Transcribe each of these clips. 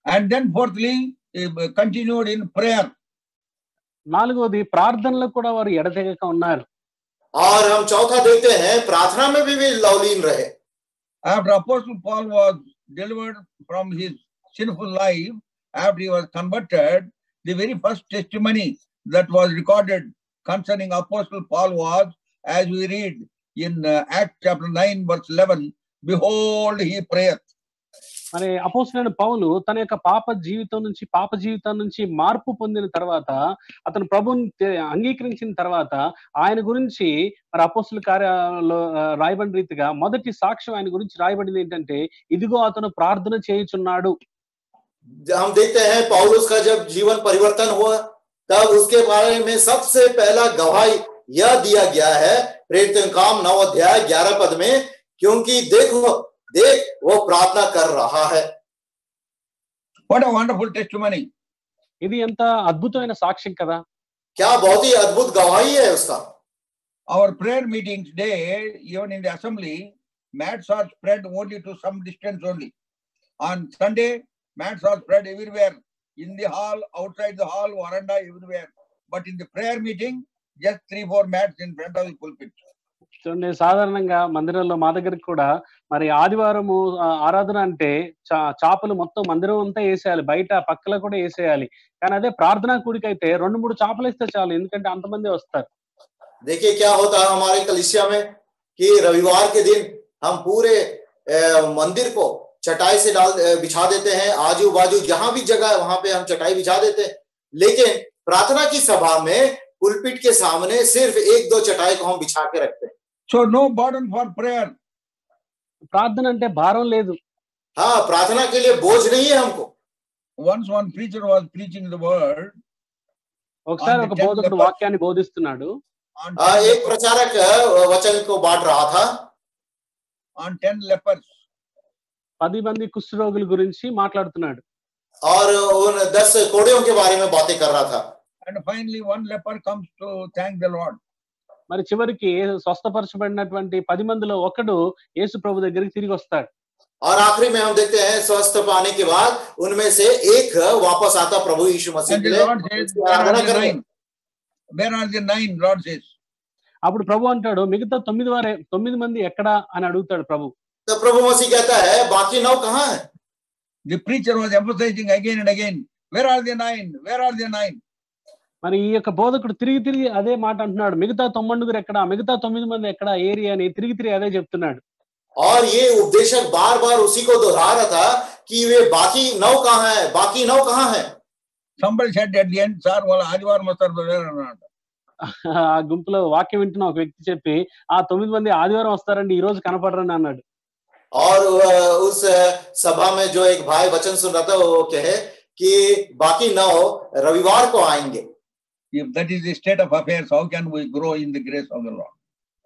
And then fourthly, continued in prayer. నాలుగోది ప్రార్థనలో కూడా వారు ఎడతెగక ఉన్నారు. और हम चौथा देखते हैं प्रार्थना में भी लवलीन रहे. After Apostle Paul was delivered from his sinful life, after he was converted, the very first testimony that was recorded concerning Apostle Paul was, as we read in Acts chapter 9 verse 11, behold, he prayeth. మరి అపోస్తలుడైన పౌలు తన యొక్క పాప జీవితం నుంచి మార్పు పొందిన తర్వాత, అతను ప్రభుని అంగీకరించిన తర్వాత ఆయన గురించి మరి అపోస్తలుల కార్యాలలో రాయబడిన రీతిగా మొదటి సాక్ష్యం ఆయన గురించి రాయబడింది ఏంటంటే, ఇదిగో అతను ప్రార్థన చేయుచున్నాడు. हम देखते हैं पौलुस का जब जीवन परिवर्तन हुआ, तब उसके बारे में सबसे पहला गवाही यह दिया गया है प्रेरितों काम 9 अध्याय 11 पद में, क्योंकि देख वो प्रार्थना कर रहा है. What a wonderful testimony. ఇది ఎంత అద్భుతమైన సాక్ష్యం కదా. क्या बहुत ही अद्भुत गवाही है उसका. Our prayer meetings day, even in the assembly, mats are spread only to some distance only. On Sunday, mats are spread everywhere, in the hall, outside the hall, veranda, everywhere. But in the prayer meeting, just 3-4 mats in front of the pulpit. చూడండి, సాధారణంగా మందిరంలో మా దగ్గరికి కూడా మరి ఆదివారము ఆరాధన అంటే చాపలు మొత్తం మందిరం అంతా వేసేయాలి, బయట పక్కల కూడా వేసేయాలి. కానీ అదే ప్రార్థనా కూడికైతే 2-3 చాపలు వేస్తే చాలు, ఎందుకంటే అంతమంది వస్తారు. देखिए क्या होता है हमारे कलीसिया में कि रविवार के दिन हम पूरे मंदिर को चटाई से बिछा देते हैं, आजू बाजू जहां भी जगह है वहां पे हम चटाई बिछा देते हैं, लेकिन प्रार्थना की सभा में पुलपिट के सामने सिर्फ 1-2 चटाई को हम बिछा के रखते हैं. So no burden for prayer. ప్రార్థన అంటే భారం లేదు. हाँ, प्रार्थना के लिए बोझ नहीं है हमको. Once one preacher was preaching the word. ఒకసారి ఒక బోధకుడు వాక్యాన్ని బోధిస్తున్నాడు. एक प्रचारक वचन को बांट रहा था. On 10 lepers. 10 మంది కుష్ఠరోగుల గురించి మాట్లాడుతున్నాడు. और उन 10 कोढ़ियों के बारे में बातें कर रहा था. And finally one leper comes to thank the Lord. మరి చివరికి స్వస్థపరచబడినటువంటి 10 మందిలో ఒకడు యేసు ప్రభు దగ్గరికి తిరిగి వస్తాడు. और आखिरी में हम देखते हैं स्वस्थ पाने के बाद उनमें से एक वापस आता प्रभु यीशु मसीह के लिए. Where are the 9? Lord says. అప్పుడు ప్రభు అంటాడు, మిగతా 9 మంది ఎక్కడ అని అడుగుతాడు ప్రభు. तो प्रभु मसीह कहता है बाकी 9 कहाँ हैं? The preacher was emphasizing again and again, where are the 9? Where are the 9? మరి ఈ యొక్క బోధకుడు తిరిగి అదే మాట అంటున్నాడు, మిగతా 9 ఎక్కడ, మిగతా 9 మంది ఎక్కడ, ఏరియా అని తిరిగి అదే చెప్తున్నాడు. और ये उपदेशक बार-बार उसी को दोहरा रहा था कि वे बाकी 9 कहाँ हैं, बाकी 9 कहाँ हैं? Somebody said at the end, sir, వాళ్ళ ఆదివారం వస్తారు అన్నాడు. ఆ గుంపులో వాక్యం వింటున్న ఒక వ్యక్తి చెప్పి, ఆ 9 మంది ఆదివారం వస్తారండి, ఈ రోజు కనపడరని అన్నాడు. और उस सभा में जो एक भाई वचन सुन रहा था वो कहे कि बाकी 9 रविवार को आएंगे. If that is the state of affairs, how can we grow in the grace of the Lord?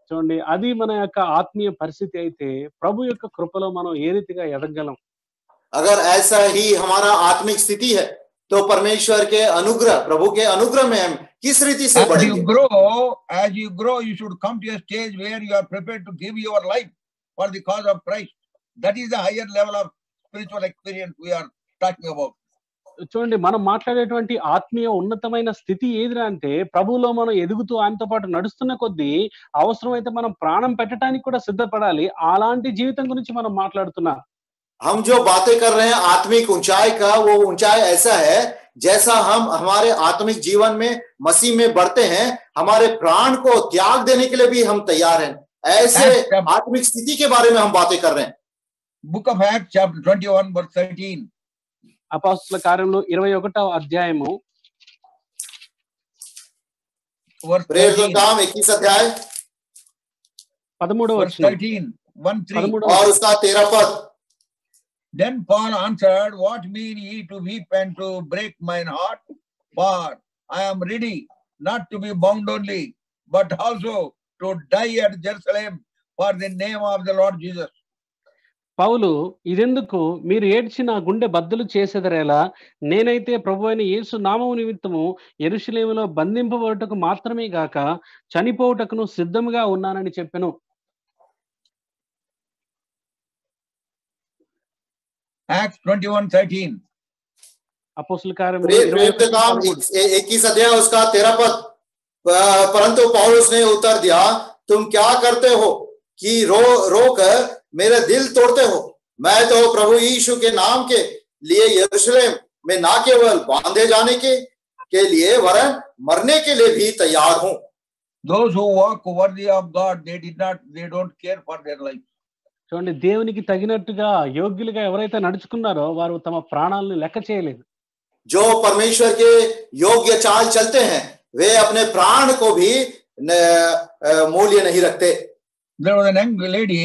చూడండి, అది మన యొక్క ఆత్మీయ పరిస్థితి అయితే ప్రభు యొక్క కృపలో మనం ఏ రీతిగా ఎదగలం. अगर ऐसा ही हमारा आत्मिक स्थिति है तो परमेश्वर के अनुग्रह, प्रभु के अनुग्रह में हम किस रीति से बढ़ेंगे? As you grow, you should come to a stage where you are prepared to give your life for the cause of Christ. That is the higher level of spiritual experience we are talking about. చూడండి, మనం మాట్లాడేటువంటి ఆత్మీయ ఉన్నతమైన స్థితి ఏదిరా అంటే, ప్రభువులో మనం ఎదుగుతూ ఆయనతో పాటు నడుస్తున్న కొద్దీ అవసరమైతే మనం ప్రాణం పెట్టడానికి కూడా సిద్ధపడాలి. అలాంటి జీవితం గురించి మనం మాట్లాడుతున్నాం. हम जो बातें कर रहे हैं आत्मिक ऊंचाई का, वो ऊंचाई ऐसा है जैसा हम हमारे आत्मिक जीवन में मसीह में बढ़ते हैं, हमारे प्राण को त्याग देने के लिए भी हम तैयार हैं. ऐसे आत्मिक स्थिति के बारे में हम बातें कर रहे हैं. Book of Acts chapter 21 verse 13. అపోస్తలుల కార్యములు 21వ అధ్యాయము प्रेरितों काम 21 अध्याय 13వ వచనం. और उसका 13 पद. Then Paul answered, what mean ye to weep and to break mine heart? For I am ready not to be bound only, but also to die at Jerusalem for the name of the Lord Jesus. పౌలు, ఇదెందుకు మీరు ఏడ్చి నా గుండె బద్దలు చేసేదరేలా, నేనైతే ప్రభువైన యేసు నామము నిమిత్తము యెరూషలేములో బంధింపబడుటకు మాత్రమే గాక చనిపోవుటకును సిద్ధముగా ఉన్నానని చెప్పెను. Acts 21:13. అపోస్తుల కార్యములు प्रेरित काम 21 अध्याय उसका 13 पद। परंतु पौलुस ने उत्तर दिया, तुम क्या करते हो कि रो कर मेरा दिल तोड़ते हो? मैं तो प्रभु यीशु के नाम के लिए यरूशलेम में ना केवल बांधे जाने के लिए वरन मरने के लिए भी तैयार हूं। Those who walk worthy of God, they don't care for their life. చూడండి, దేవునికి తగినట్టుగా యోగ్యులుగా ఎవరైతే నడుచుకున్నారో వారు తమ ప్రాణాలను లెక్క చేయలేదు. जो परमेश्वर के योग्य चाल चलते हैं वे अपने प्राण को भी मूल्य नहीं रखते। There was a young lady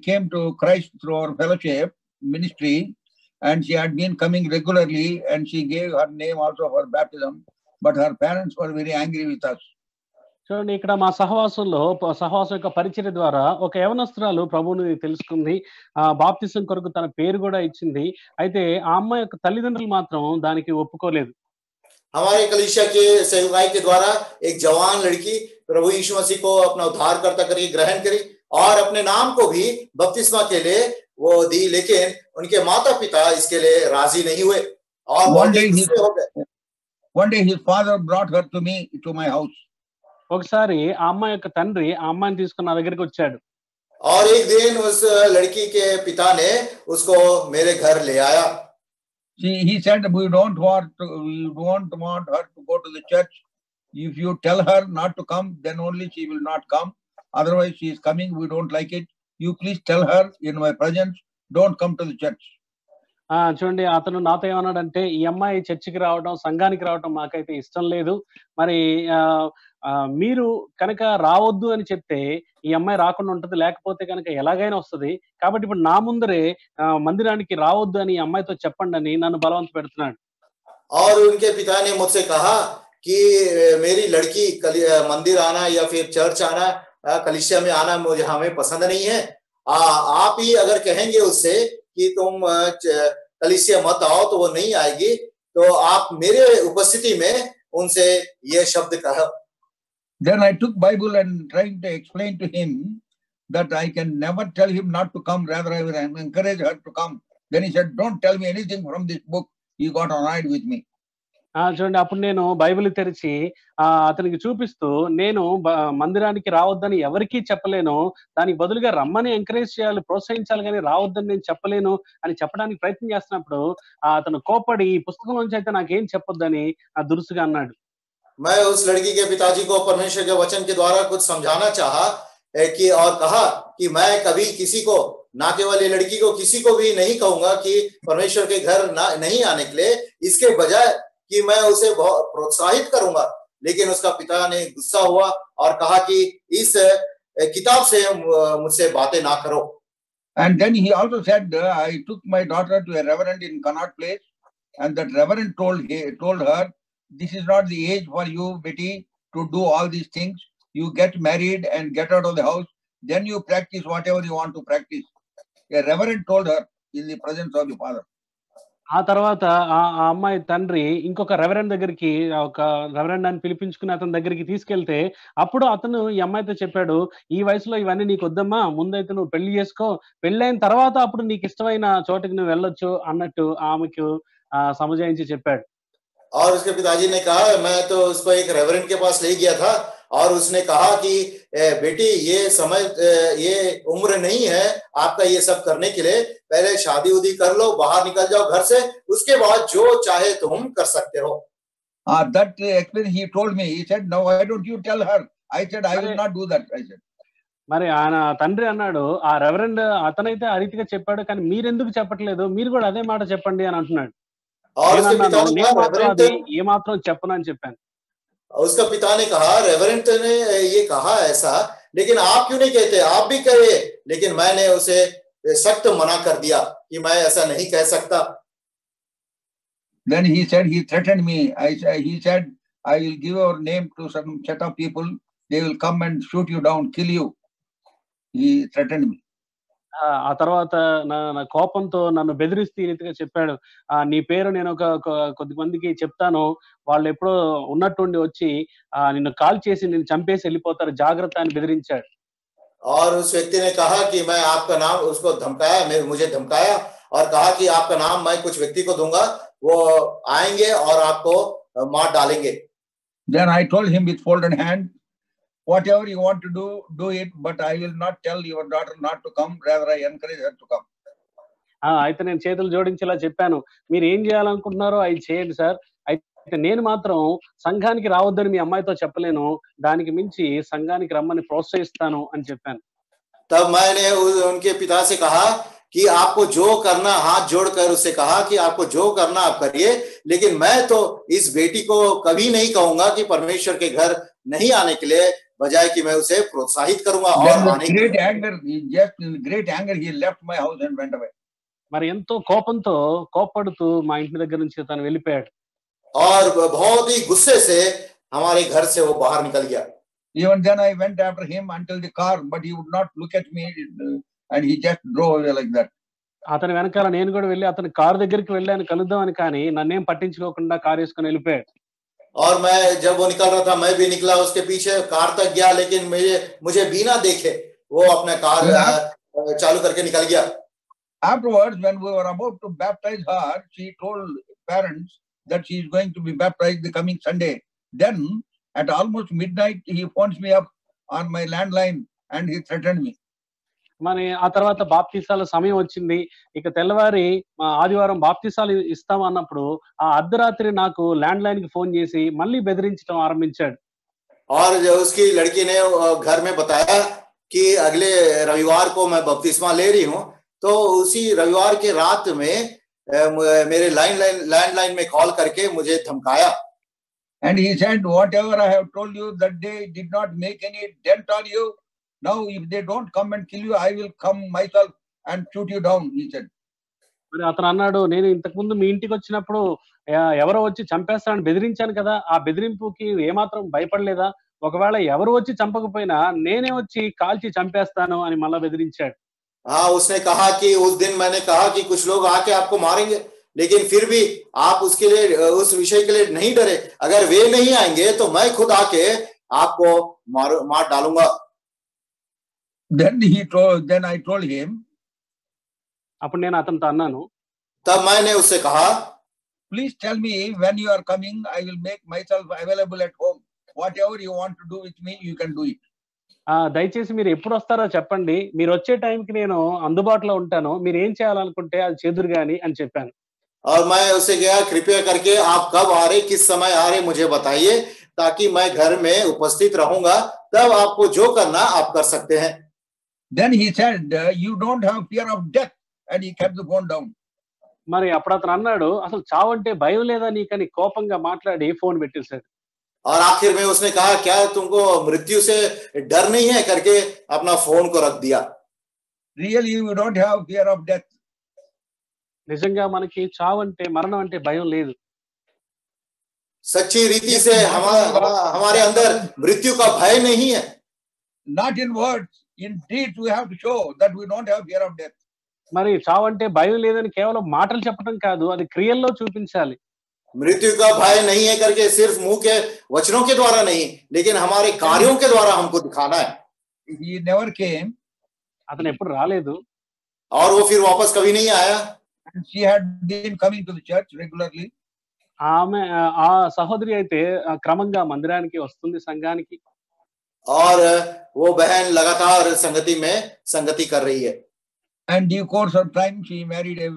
came to Christ through our fellowship ministry, and she had been coming regularly, and she gave her name also for baptism, but her parents were very angry with us. చూడండి, ఇక్కడ మా సహవాసం యొక్క పరిచర్య ద్వారా ఒక యవనస్తురాలు ప్రభువుని తెలుసుకుంది, బాప్తిసం కొరకు తన పేరు కూడా ఇచ్చింది. అయితే ఆ అమ్మాయి యొక్క తల్లిదండ్రులు మాత్రం దానికి ఒప్పుకోలేదు. हमारे कलीसिया के सेवकाई के द्वारा एक जवान लड़की प्रभु यीशु मसीह को अपना उद्धारकर्ता करके ग्रहण करी और अपने नाम को भी बपतिस्मा के लिए वो दी, लेकिन उनके माता पिता इसके लिए राजी नहीं हुए और one day his father brought her to me to my house. ఒకసారి ఆ అమ్మాయి యొక్క తండ్రి ఆ అమ్మాయిని తీసుకుని నా దగ్గరికి వచ్చాడు. और एक दिन उस लड़की के पिता ने उसको मेरे घर ले आया। He said, we don't want her to go to the church. If you tell her not to come, then only she will not come. Otherwise she is coming, we don't like it. You please tell her in my presence, don't come to the church. చూడండి, అతను నాతో ఏమన్నాడంటే, ఈ అమ్మాయి చర్చికి రావడం, సంఘానికి రావడం మాకైతే ఇష్టం లేదు. మరి మీరు కనుక రావద్దు అని చెప్తే ఈ అమ్మాయి రాకుండా ఉంటది, లేకపోతే కనుక ఎలాగైనా వస్తుంది. కాబట్టి ఇప్పుడు నా ముందరే మందిరానికి రావద్దు అని ఈ అమ్మాయితో చెప్పండి అని నన్ను బలవంత పెడుతున్నాడు. और उनके पिता ने मुझसे कहा कि मेरी लड़की मंदिर आना या फिर चर्च आना, कलीसिया में आना मुझे हमें पसंद नहीं है। आप ही अगर कहेंगे उससे कि तुम कलीसिया मत आओ तो वो नहीं आएगी, तो आप मेरे उपस्थिति में उनसे ये शब्द कहो। Then I took Bible and trying to explain to him that I can never tell him not to come, rather I will encourage her to come. Then he said, don't tell me anything from this book. He got annoyed with me. చూడండి, అప్పుడు నేను Bible తెరిచి అతనికి చూపిస్తూ, నేను మందిరానికి రావద్దని ఎవరికీ చెప్పలేను, దానికి బదులుగా రమ్మని ఎంకరేజ్ చేయాలి, ప్రోత్సహించాలి, కానీ రావద్దని నేను చెప్పలేను అని చెప్పడానికి ప్రయత్నం చేస్తున్నప్పుడు అతను కోపడి ఈ పుస్తకం నుంచి అయితే నాకేం చెప్పొద్దని దురుసుగా అన్నాడు. मैं उस लड़की के पिताजी को परमेश्वर के वचन के द्वारा कुछ समझाना चाहा कि और कहा कि मैं कभी किसी को, ना केवल ये लड़की को, किसी को भी नहीं कहूंगा कि परमेश्वर के घर नहीं आने के लिए, इसके बजाय कि मैं उसे बहुत प्रोत्साहित करूंगा। लेकिन उसका पिता ने गुस्सा हुआ और कहा कि इस किताब से मुझसे बातें ना करो। And then he also said, I took my daughter to a reverend in Connaught Place, and that reverend told her, this is not the age for you, Betty, to do all these things. You get married and get out of the house, then you practice whatever you want to practice. A reverend told her in the presence of the father. ఆ తర్వాత ఆ అమ్మాయి తండ్రి ఇంకొక reverend దగ్గరికి, ఒక reverend అని పిలిపించుకుని అతని దగ్గరికి తీసుకెళ్తే, అప్పుడు అతను ఈ అమ్మాయితో చెప్పాడు, ఈ వయసులో ఇవన్నీ నీకు వద్దమ్మా, ముందైతే నువ్వు పెళ్లి చేసుకో, పెళ్ళైన తర్వాత అప్పుడు నీకు ఇష్టమైన చోటికి నువ్వు వెళ్ళొచ్చు అన్నట్టు ఆమెకు సమజాయించి చెప్పాడు. और उसके पिताजी ने कहा, मैं तो उसको एक रेवरेंड के पास ले गया था और उसने कहा कि बेटी ये समय, ये उम्र नहीं है आपका ये सब करने के लिए, पहले शादी उदी कर लो, बाहर निकल जाओ घर से, उसके बाद जो चाहे तुम कर सकते हो। That experience he told me. He said, no, why don't you tell her? I said, I will not do that. I said. మరి ఆయన తండ్రి అన్నాడు, ఆ రెవరెండ్ అతనైతే ఆ రీతిగా చెప్పాడు, కానీ మీరెందుకు చెప్పట్లేదు, మీరు కూడా అదే మాట చెప్పండి అని అంటున్నాడు. ఏ మాత్రం చెప్పను అని చెప్పాను. उसका पिता ने कहा, रेवरेंट ने ये कहा ऐसा, लेकिन आप क्यों नहीं कहते, आप भी कहे। लेकिन मैंने उसे सख्त मना कर दिया कि मैं ऐसा नहीं कह सकता। Then he said, he threatened me. He said, I will give your name to some set of people. They will come and shoot you down, kill you. He threatened me. ఆ తర్వాత నా కోపంతో నన్ను బెదిరిస్తూ ఈ రీతిగా చెప్పాడు, నీ పేరు నేను కొద్ది మందికి చెప్తాను, వాళ్ళు ఎప్పుడో ఉన్నట్టుండి వచ్చి నిన్ను కాల్ చేసి నిన్ను చంపేసి వెళ్ళిపోతారు, జాగ్రత్త అని బెదిరించాడు. और उस व्यक्ति ने कहा कि मैं आपका नाम, उसको धमकाया, मुझे धमकाया और कहा कि आपका नाम मैं कुछ व्यक्ति को दूंगा, वो आएंगे और आपको मार डालेंगे। Then I told him with folded hand, whatever you want to do it, but I will not tell your daughter not to come, rather I encourage her to come. అయితే నేను చేతులు జోడించేలా చెప్పాను, మీరు ఏం చేయాలనుకుంటున్నారో అది చేయండి సార్, అయితే నేను మాత్రం సంఘానికి రావద్దని మీ అమ్మాయితో చెప్పలేను, దానికి మించి సంఘానికి రమ్మని ప్రోత్సహిస్తాను అని చెప్పాను. तब मैंने उनके पिता से कहा कि आपको जो करना, हाथ जोड़कर उससे कहा कि आपको जो करना आप करिए, लेकिन मैं तो इस बेटी को कभी नहीं कहूंगा कि परमेश्वर के घर नहीं आने के लिए, बजाय कि मैं उसे प्रोत्साहित करूंगा और आने के लिए। Great anger, he left my house and went away. మరి ఎంతో కోపంతో కోప్పడుతూ మా ఇంటి దగ్గర నుంచి తను వెళ్ళిపోయాడు. और बहुत ही गुस्से से हमारे घर से वो बाहर निकल गया. Even then I went after him until the car, but he would not look at me, and he just drove away like that. అతని వెనకాల నేను కూడా వెళ్ళి అతని కారు దగ్గరికి వెళ్ళాను కలుద్దామని, కానీ నన్నేం పట్టించుకోకుండా కారు వేసుకొని వెళ్ళిపోయాడు. और मैं जब वो निकल रहा था, मैं भी निकला उसके पीछे, कार तक गया, लेकिन मुझे बिना देखे वो अपना कार चालू करके निकल गया. Afterwards, when we were about to baptize her, she told parents that she is going to be baptized the coming Sunday. Then at almost midnight, he phones me up on my landline and he threatened me. మరి ఆ తర్వాత బాప్తిసాల సమయం వచ్చింది. ఇక తెల్లవారి ఆదివారం బాప్తిసాలు ఇస్తాం అన్నప్పుడు ఆ అర్ధరాత్రి నాకు ల్యాండ్ లైన్ కి ఫోన్ చేసి మళ్ళీ బెదిరించడం ఆరంభించాడు. और जो उसकी लड़की ने घर में बताया कि अगले रविवार को मैं बपतिस्मा ले रही हूँ, तो उसी रविवार के रात में मेरे लैंडलाइन में कॉल करके मुझे धमकाया. And he said, whatever I have told you that day did not make any dent on you. Now, if they don't come and kill you, I will come myself and shoot you down, he said. మరి అతను అన్నాడు, నేను ఇంతకు ముందు మీ ఇంటికి వచ్చినప్పుడు ఎవరో వచ్చి చంపేస్తానని బెదిరించాను కదా, ఆ బెదిరింపుకి ఏమాత్రం భయపడలేదా? ఒకవేళ ఎవరు వచ్చి చంపకపోయినా నేనే వచ్చి కాల్చి చంపేస్తాను అని మళ్ళా బెదిరించాడు. हाँ, उसने कहा कि उस दिन मैंने कहा कि कुछ लोग आके आपको मारेंगे, लेकिन फिर भी आप उसके लिए, उस विषय के लिए नहीं डरे. अगर वे नहीं आएंगे तो मैं खुद आके आपको मार डालूंगा. Then I told him. అప్పుడు నేను అతనితో అన్నాను, तब मैंने उससे कहा, please tell me when you are coming. I will make myself available at home. Whatever you want to do with me, you can do it. దయచేసి మీరు ఎప్పుడు వస్తారో చెప్పండి, మీరు వచ్చే టైంకి నేను అందుబాటులో ఉంటాను, మీరు ఏం చేయాలనుకుంటే అది చేదురు గాని అని చెప్పాను. और मैं उसे गया, कृपया करके आप कब आ रहे, किस समय आ रहे मुझे बताइए, ताकि मैं घर में उपस्थित रहूंगा, तब आपको जो करना आप कर सकते हैं. Then he said, you don't have fear of death, and he kept the phone down. మరి అప్పుడు అతను అన్నాడు, అసలు చావంటే భయం లేదా నీకని కోపంగా మాట్లాడి ఫోన్ పెట్టేశాడు. और आखिर में उसने कहा, क्या तुमको मृत्यु से डर नहीं है, करके अपना फोन को रख दिया. Really, you don't have fear of death. నిజంగా మనకి చావంటే, మరణం అంటే భయం లేదు. सच्ची रीति से हमारे अंदर मृत्यु का भय नहीं है. Not in words, in deeds we have to show that we don't have fear of death. మరి చావంటే భయం లేదని కేవలం మాటలు చెప్పడం కాదు, అది క్రియల్లో చూపించాలి. मृत्यु का भय नहीं है करके सिर्फ मुंह के वचनों के द्वारा नहीं, लेकिन हमारे कार्यों के द्वारा हमको दिखाना है. He never came. అతను ఎప్పుడు రాలేదు. और वो फिर वापस कभी नहीं आया. And she had been coming to the church regularly. ఆమె ఆ సహోదరి అయితే క్రమంగా మందిరానికి వస్తుంది, సంఘానికి. और वो बहन लगातार संगति कर रही है. And due course of time, she married a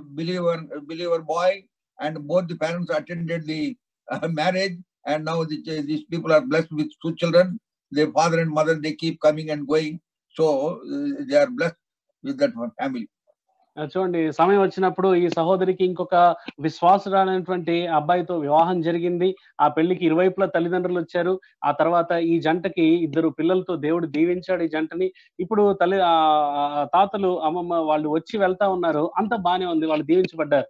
believer boy, and both the parents attended the marriage, and now these people are blessed with 2 children. Their father and mother, they keep coming and going, so they are blessed with that family. చూడండి, సమయం వచ్చినప్పుడు ఈ సహోదరికి ఇంకొక విశ్వాసురాలైనటువంటి అబ్బాయితో వివాహం జరిగింది. ఆ పెళ్లికి ఇరువైపులా తల్లిదండ్రులు వచ్చారు. ఆ తర్వాత ఈ జంటకి 2 పిల్లలతో దేవుడు దీవించాడు ఈ జంటని. ఇప్పుడు తాతలు అమ్మమ్మ వాళ్ళు వచ్చి వెళ్తా ఉన్నారు, అంత బానే ఉంది, వాళ్ళు దీవించబడ్డారు.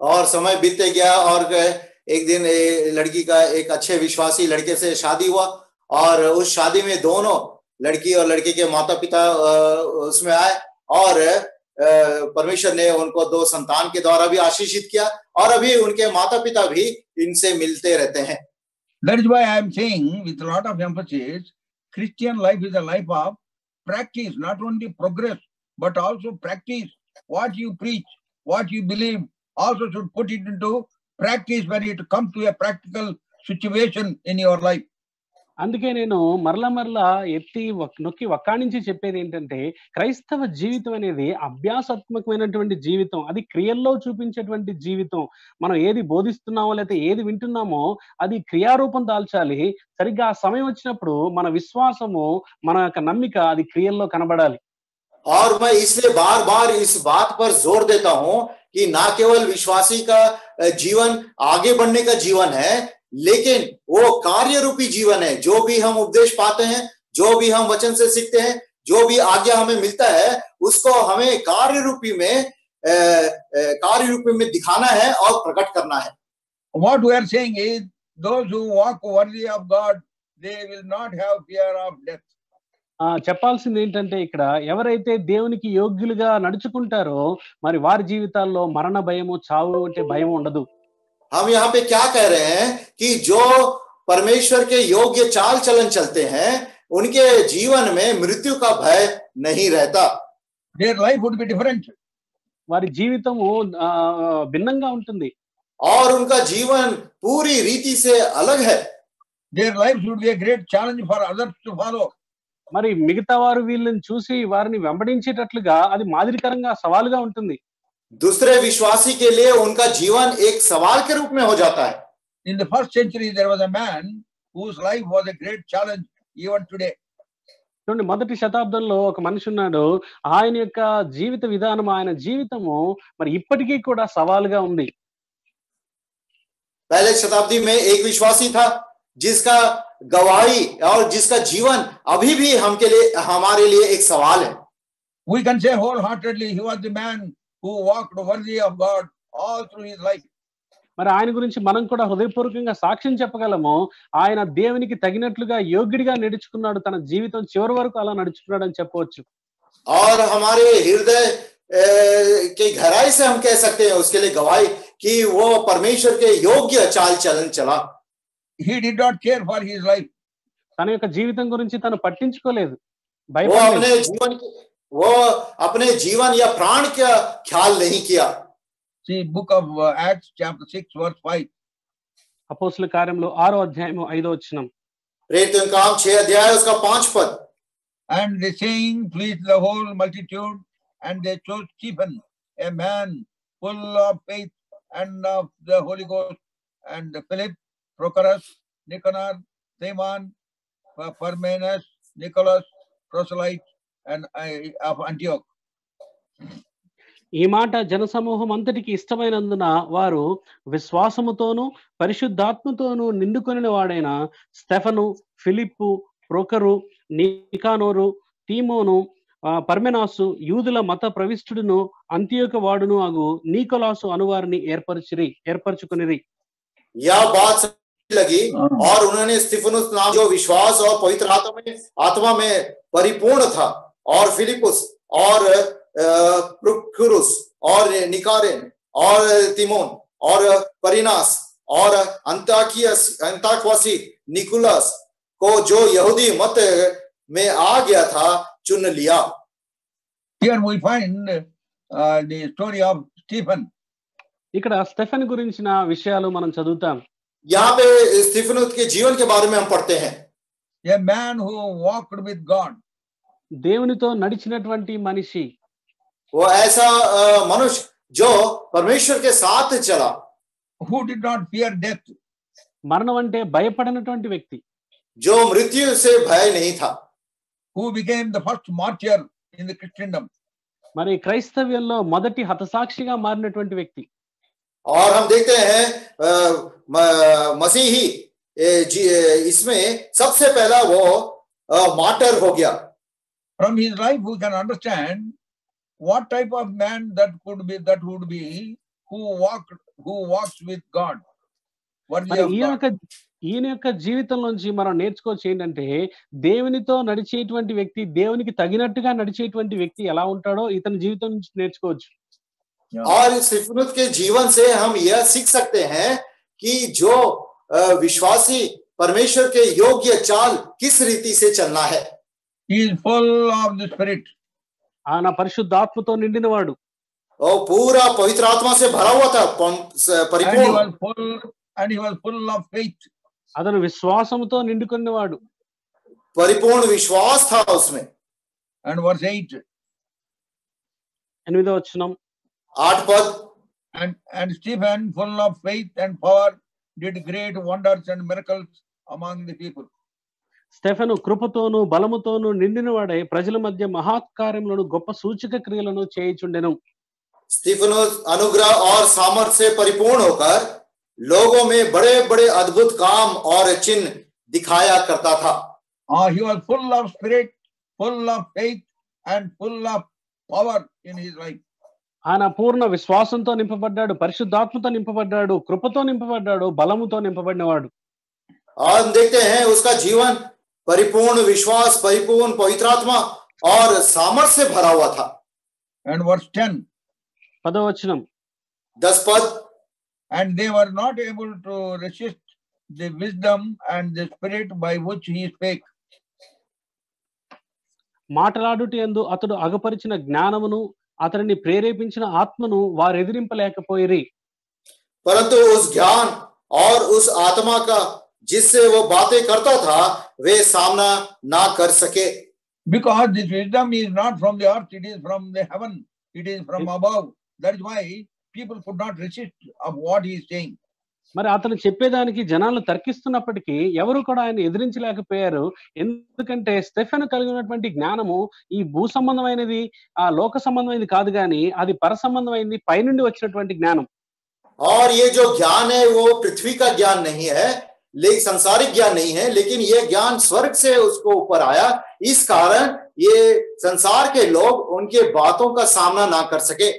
और समय बीतते गया, और एक दिन लड़की का एक अच्छे विश्वासी लड़के से शादी हुआ, और उस शादी में दोनों लड़की और लड़के के माता पिता उसमें आए, और परमेश्वर ने उनको 2 संतान के द्वारा भी आशीषित किया, और अभी उनके माता पिता भी इनसे मिलते रहते हैं. That is why I am saying with a lot of emphasis, Christian life is a life of practice, not only progress, but also practice. What you preach, what you believe, also should put it into practice when it comes to a practical situation in your life. అందుకే నేను మరలా ఎత్తి నొక్కి ఒక్కానించి చెప్పేది ఏంటంటే, క్రైస్తవ జీవితం అనేది అభ్యాసాత్మకమైనటువంటి జీవితం. అది క్రియల్లో చూపించేటువంటి జీవితం. మనం ఏది బోధిస్తున్నామో లేకపోతే ఏది వింటున్నామో అది క్రియారూపం దాల్చాలి. సరిగ్గా ఆ సమయం వచ్చినప్పుడు మన విశ్వాసము, మన యొక్క నమ్మిక అది క్రియల్లో కనబడాలి. और मैं इसलिए बार बार इस बात पर जोर देता हूं कि ना केवल विश्वासी का जीवन आगे बढ़ने का जीवन है, लेकिन वो कार्य रूपी जीवन है. जो भी हम उपदेश पाते हैं, जो भी हम वचन से सीखते हैं, जो भी आज्ञा हमें मिलता है, उसको हमें कार्य रूपी में दिखाना है और प्रकट करना है. What we are saying is, those who walk worthy of God, they will not have fear of death. చెప్పాల్సింది ఏంటంటే, ఇక్కడ ఎవరైతే దేవునికి యోగ్యులుగా నడుచుకుంటారో మరి వారి జీవితాల్లో మరణ భయము, చావు అంటే భయం ఉండదు. हम यहाँ पे क्या कह रहे हैं कि जो परमेश्वर के योग्य चाल चलन चलते हैं, उनके जीवन में मृत्यु का भय नहीं रहता. Their life would be different. వారి జీవితము భిన్నంగా ఉంటుంది. और उनका जीवन पूरी रीति से अलग है. Their life would be a great challenge for others to follow. మరి మిగతా వారు వీళ్ళని చూసి వారిని వెంబడించేటట్లుగా అది మాదిరికరంగా సవాలుగా ఉంటుంది. दूसरे विश्वासी के लिए उनका जीवन एक सवाल के रूप में हो जाता है. In the first century, there was a man whose life was a great challenge even today. చూడండి, మొదటి శతాబ్దంలో ఒక మనిషి ఉన్నాడు. ఆయన యొక్క జీవిత విధానం, ఆయన జీవితము మరి ఇప్పటికీ కూడా సవాలుగా ఉంది. पहले शताब्दी में एक विश्वासी था जिसका गवाही और जिसका जीवन अभी भी हमारे लिए एक सवाल है. We can say wholeheartedly he was the man who walked worthy of God all through his life. మరి ఆయన గురించి మనం కూడా హృదయపూర్వకంగా సాక్ష్యం చెప్పగలము. ఆయన దేవునికి తగినట్లుగా యోగ్యుడిగా నడుచుకున్నాడు. తన జీవితం చివరి వరకు అలా నడుచుకున్నాడు అని చెప్పవచ్చు. और हमारे हृदय के गहराई से हम कह सकते हैं उसके लिए गवाही कि वो परमेश्वर के योग्य चाल चलन चला. He did not care for his life. తన యొక్క జీవితం గురించి తను పట్టించుకోలేదు, वो భయపడలేదు. अपने जीवन या प्राण का ख्याल नहीं किया. See book of Acts chapter 6 verse 5. అపోస్తలుల కార్యములు 6వ అధ్యాయము 5వ వచనం. प्रेरितों का काम 6 अध्याय उसका 5 पद. And the saying pleased the whole multitude, and they chose Stephen, a man full of faith and of the Holy Ghost, and Philip, Prochorus, Nicanor, Timon, Parmenas, Nicholas, proselyte, and of Antioch. ఈ మాట జనసమూహం అంతటికి ఇష్టమైనందున వారు విశ్వాసముతోనూ పరిశుద్ధాత్మతోనూ నిండుకొనిన వాడైన Stephen, ఫిలిప్పు, ప్రొకరు, నికానోరు, తీమోను, పర్మెనాసు, యూదుల మత ప్రవిష్టుడును అంతియోక వాడును అగు నీకొలాసు అనువారిని ఏర్పరచుకునిరి. यह बात लगी और उन्होंने स्तिफनुस नाम जो विश्वास और पवित्र आत्मा में परिपूर्ण था, और फिलिपुस और प्रोखुरुस और निकारेन और तिमोन और परिनास और अंताक्वासी निकुलस को जो यहूदी मत में आ गया था चुन लिया. Here we find the story of Stephen. ఇక్కడ స్టెఫెన్ గురించిన విషయాలు మనం చదువుతాం. यहाँ पे स्तिफनुस के जीवन के बारे में हम पढ़ते हैं. A man who walked with God. దేవునితో నడిచినటువంటి మనిషి. वो ऐसा मनुष्य जो परमेश्वर के साथ चला. Who did not fear death. మరణం అంటే భయపడనటువంటి వ్యక్తి. जो मृत्यु से भय नहीं था. Who became the first martyr in the Christendom. మరి క్రైస్తవ్యంలో మొదటి హతసాక్షిగా మారినటువంటి వ్యక్తి. और हम देखते हैं मसीही इसमें सबसे पहला वो मार्टर हो गया. From his life we can understand what type of man that would be who walks with God. ఈయన యొక్క జీవితం నుంచి మనం నేర్చుకోవచ్చు ఏంటంటే, దేవునితో నడిచేటువంటి వ్యక్తి, దేవునికి తగినట్టుగా నడిచేటువంటి వ్యక్తి ఎలా ఉంటాడో ఇతని జీవితం నుంచి నేర్చుకోవచ్చు. और स्तिफनुस के जीवन से हम यह सीख सकते हैं कि जो विश्वासी परमेश्वर के योग्य चाल किस रीति से चलना है. He is full of the Spirit. ఆయన పరిశుద్ధాత్మతో నిండినవాడు. और पूरा पवित्र आत्मा से भरा हुआ था, परिपूर्ण, and he was full of faith. అతను విశ్వాసముతో నిండుకున్నవాడు. परिपूर्ण विश्वास था उसमें. And verse 8. 8వ వచనం. 8 पद. And Stephen, full of faith and power, did great wonders and miracles among the people. Stephen కృపతోను బలముతోను నిండినవాడై ప్రజల మధ్య మహత్కార్యములను గొప్ప సూచక క్రియలను చేయుచుండెను. स्टीफनुस अनुग्रह और सामर्थ्य से परिपूर्ण होकर लोगों में बड़े-बड़े अद्भुत काम और चिन्ह दिखाया करता था. He was full of spirit, full of faith and full of power in his life. ఆయన పూర్ణ విశ్వాసంతో నింపబడ్డాడు, పరిశుద్ధాత్మతో నింపబడ్డాడు, కృపతో నింపబడ్డాడు, బలముతో నింపబడినవాడు. और हम देखते हैं उसका जीवन परिपूर्ण विश्वास, परिपूर्ण पवित्र आत्मा और सामर्थ्य से भरा हुआ था. And verse 10. 10వ వచనం. 10 पद. And they were not able to resist the wisdom and the spirit by which he spake. మాటలాడుట యందు అతడు అగపరిచిన జ్ఞానమును అతనిని ప్రేరేపించిన ఆత్మను వారు ఎదిరింపలేకపోయిరి. परंतु उस ज्ञान और उस आत्मा का जिससे वो बातें करता था वे सामना ना कर सके. Because this wisdom is not from the earth, it is from the heaven, it is from above. That is why people could not resist of what he is saying. మరి అతను చెప్పేదానికి జనాలు తర్కిస్తున్నప్పటికీ ఎవరు కూడా ఆయన ఎదిరించలేకపోయారు. ఎందుకంటే స్టెఫెను కలిగి ఉన్నటువంటి జ్ఞానము ఈ భూ సంబంధమైనది, ఆ లోక సంబంధమైనది కాదు గాని అది పర సంబంధమైనది, పైనుండి వచ్చినటువంటి జ్ఞానం. और ये जो ज्ञान है वो पृथ्वी का ज्ञान नहीं है, लेकिन सांसारिक ज्ञान नहीं है, लेकिन ये ज्ञान स्वर्ग से उसको ऊपर आया. इस कारण ये संसार के लोग उनके बातों का सामना ना कर सके.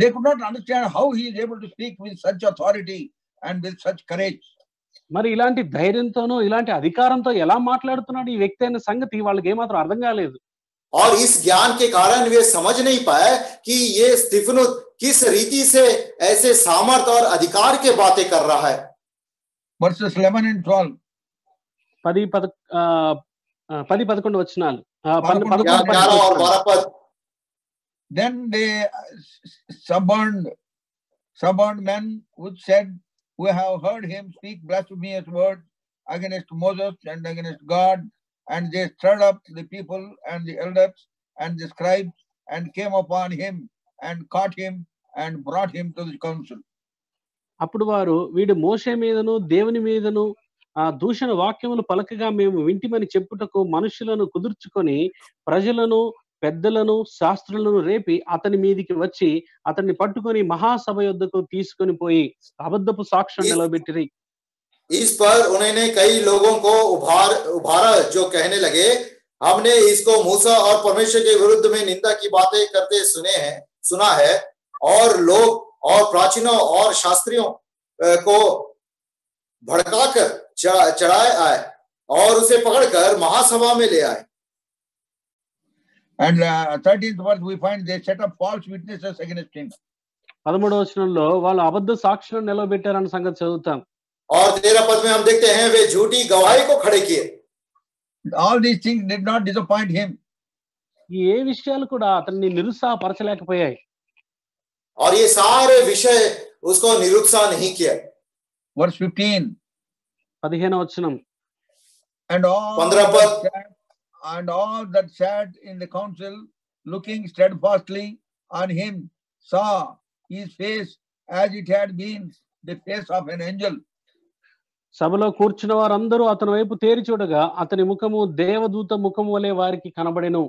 They could not understand how he is able to speak with such authority and with such courage. మరి ఇలాంటి ధైర్యంతోనూ ఇలాంటి అధికారంతో ఎలా మాట్లాడుతున్నాడు ఈ వ్యక్తి అనే సంగతి వాళ్ళకి ఏమాత్రం అర్థం కాలేదు. और इस ज्ञान के कारण वे समझ नहीं पाए कि ये स्टीफनुस किस रीति से ऐसे सामर्थ और अधिकार के बातें कर रहा है. Verses 11 and 12. 10-11 వచనాలు. 11 और 12 पद. Then they suborned men which said, we have heard him speak blasphemous words against Moses and against God, and they stirred up the people and the elders and the scribes and came upon him and caught him and brought him to the council. అప్పుడు వారు వీడు మోషే మీదను దేవుని మీదను దూషణ వాక్యములు పలకగా మేము వింటిమని చెప్పుటకు మనుషులను కుదుర్చుకొని ప్రజలను పెద్దలను శాస్త్రులను రేపి అతని మీదికి వచ్చి అతన్ని పట్టుకొని మహాసభ యొద్దకు తీసుకొని పోయి అబద్ధపు సాక్ష్యం నిలబెట్టిరి. इस पर उन्होंने कई लोगों को उभारा जो कहने लगे, हमने इसको मूसा और परमेश्वर के विरुद्ध में निंदा की बातें करते सुना है, और लोग और प्राचीनों और शास्त्रियों को भड़काकर चढ़ाए आए और उसे पकड़कर महासभा में ले आए. And 13th verse we find they set up false witnesses against him. 13వ వచనంలో వాళ్ళు అబద్ధ సాక్షులను నిలబెట్టారన్న సంగతి చదువుతాం. और 13 पद में हम देखते हैं वे झूठी गवाही को खड़े किए. All these things did not disappoint him. ఏ విషయాలు కూడా అతన్ని నిరుత్సాహపరచలేకపోయాయి. और ये सारे विषय उसको निरुत्साह नहीं किया. Verse 15. 15వ వచనం. And all that sat in the council, looking steadfastly on him, saw his face as it had been the face of an angel. సభలో కూర్చున్న వారందరూ అతని వైపు తేరి చూడగా అతని ముఖము దేవదూత ముఖము వలె వారికి కనబడెను.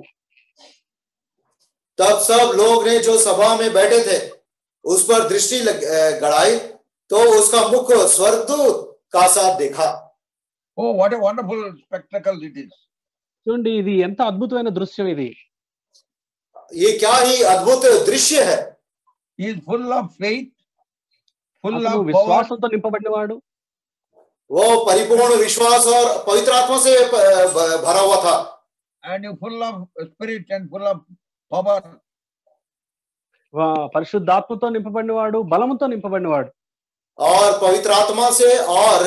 तब सब लोग ने जो सभा में बैठे थे उस पर दृष्टि गड़ाई तो उसका मुख स्वर्गदूत का सा देखा. Oh, what a wonderful spectacle it is. చూడండి, ఇది ఎంత అద్భుతమైన దృశ్యం ఇది. ये क्या ही अद्भुत दृश्य है. He is full of faith, full of విశ్వాసంతో నింపబడినవాడు. वो परिपूर्ण विश्वास और पवित्र आत्मा से भरा हुआ था. And full of spirit and full of power. పరిశుద్ధాత్మతో నింపబడినవాడు, బలముతో నింపబడినవాడు. और पवित्र आत्मा से और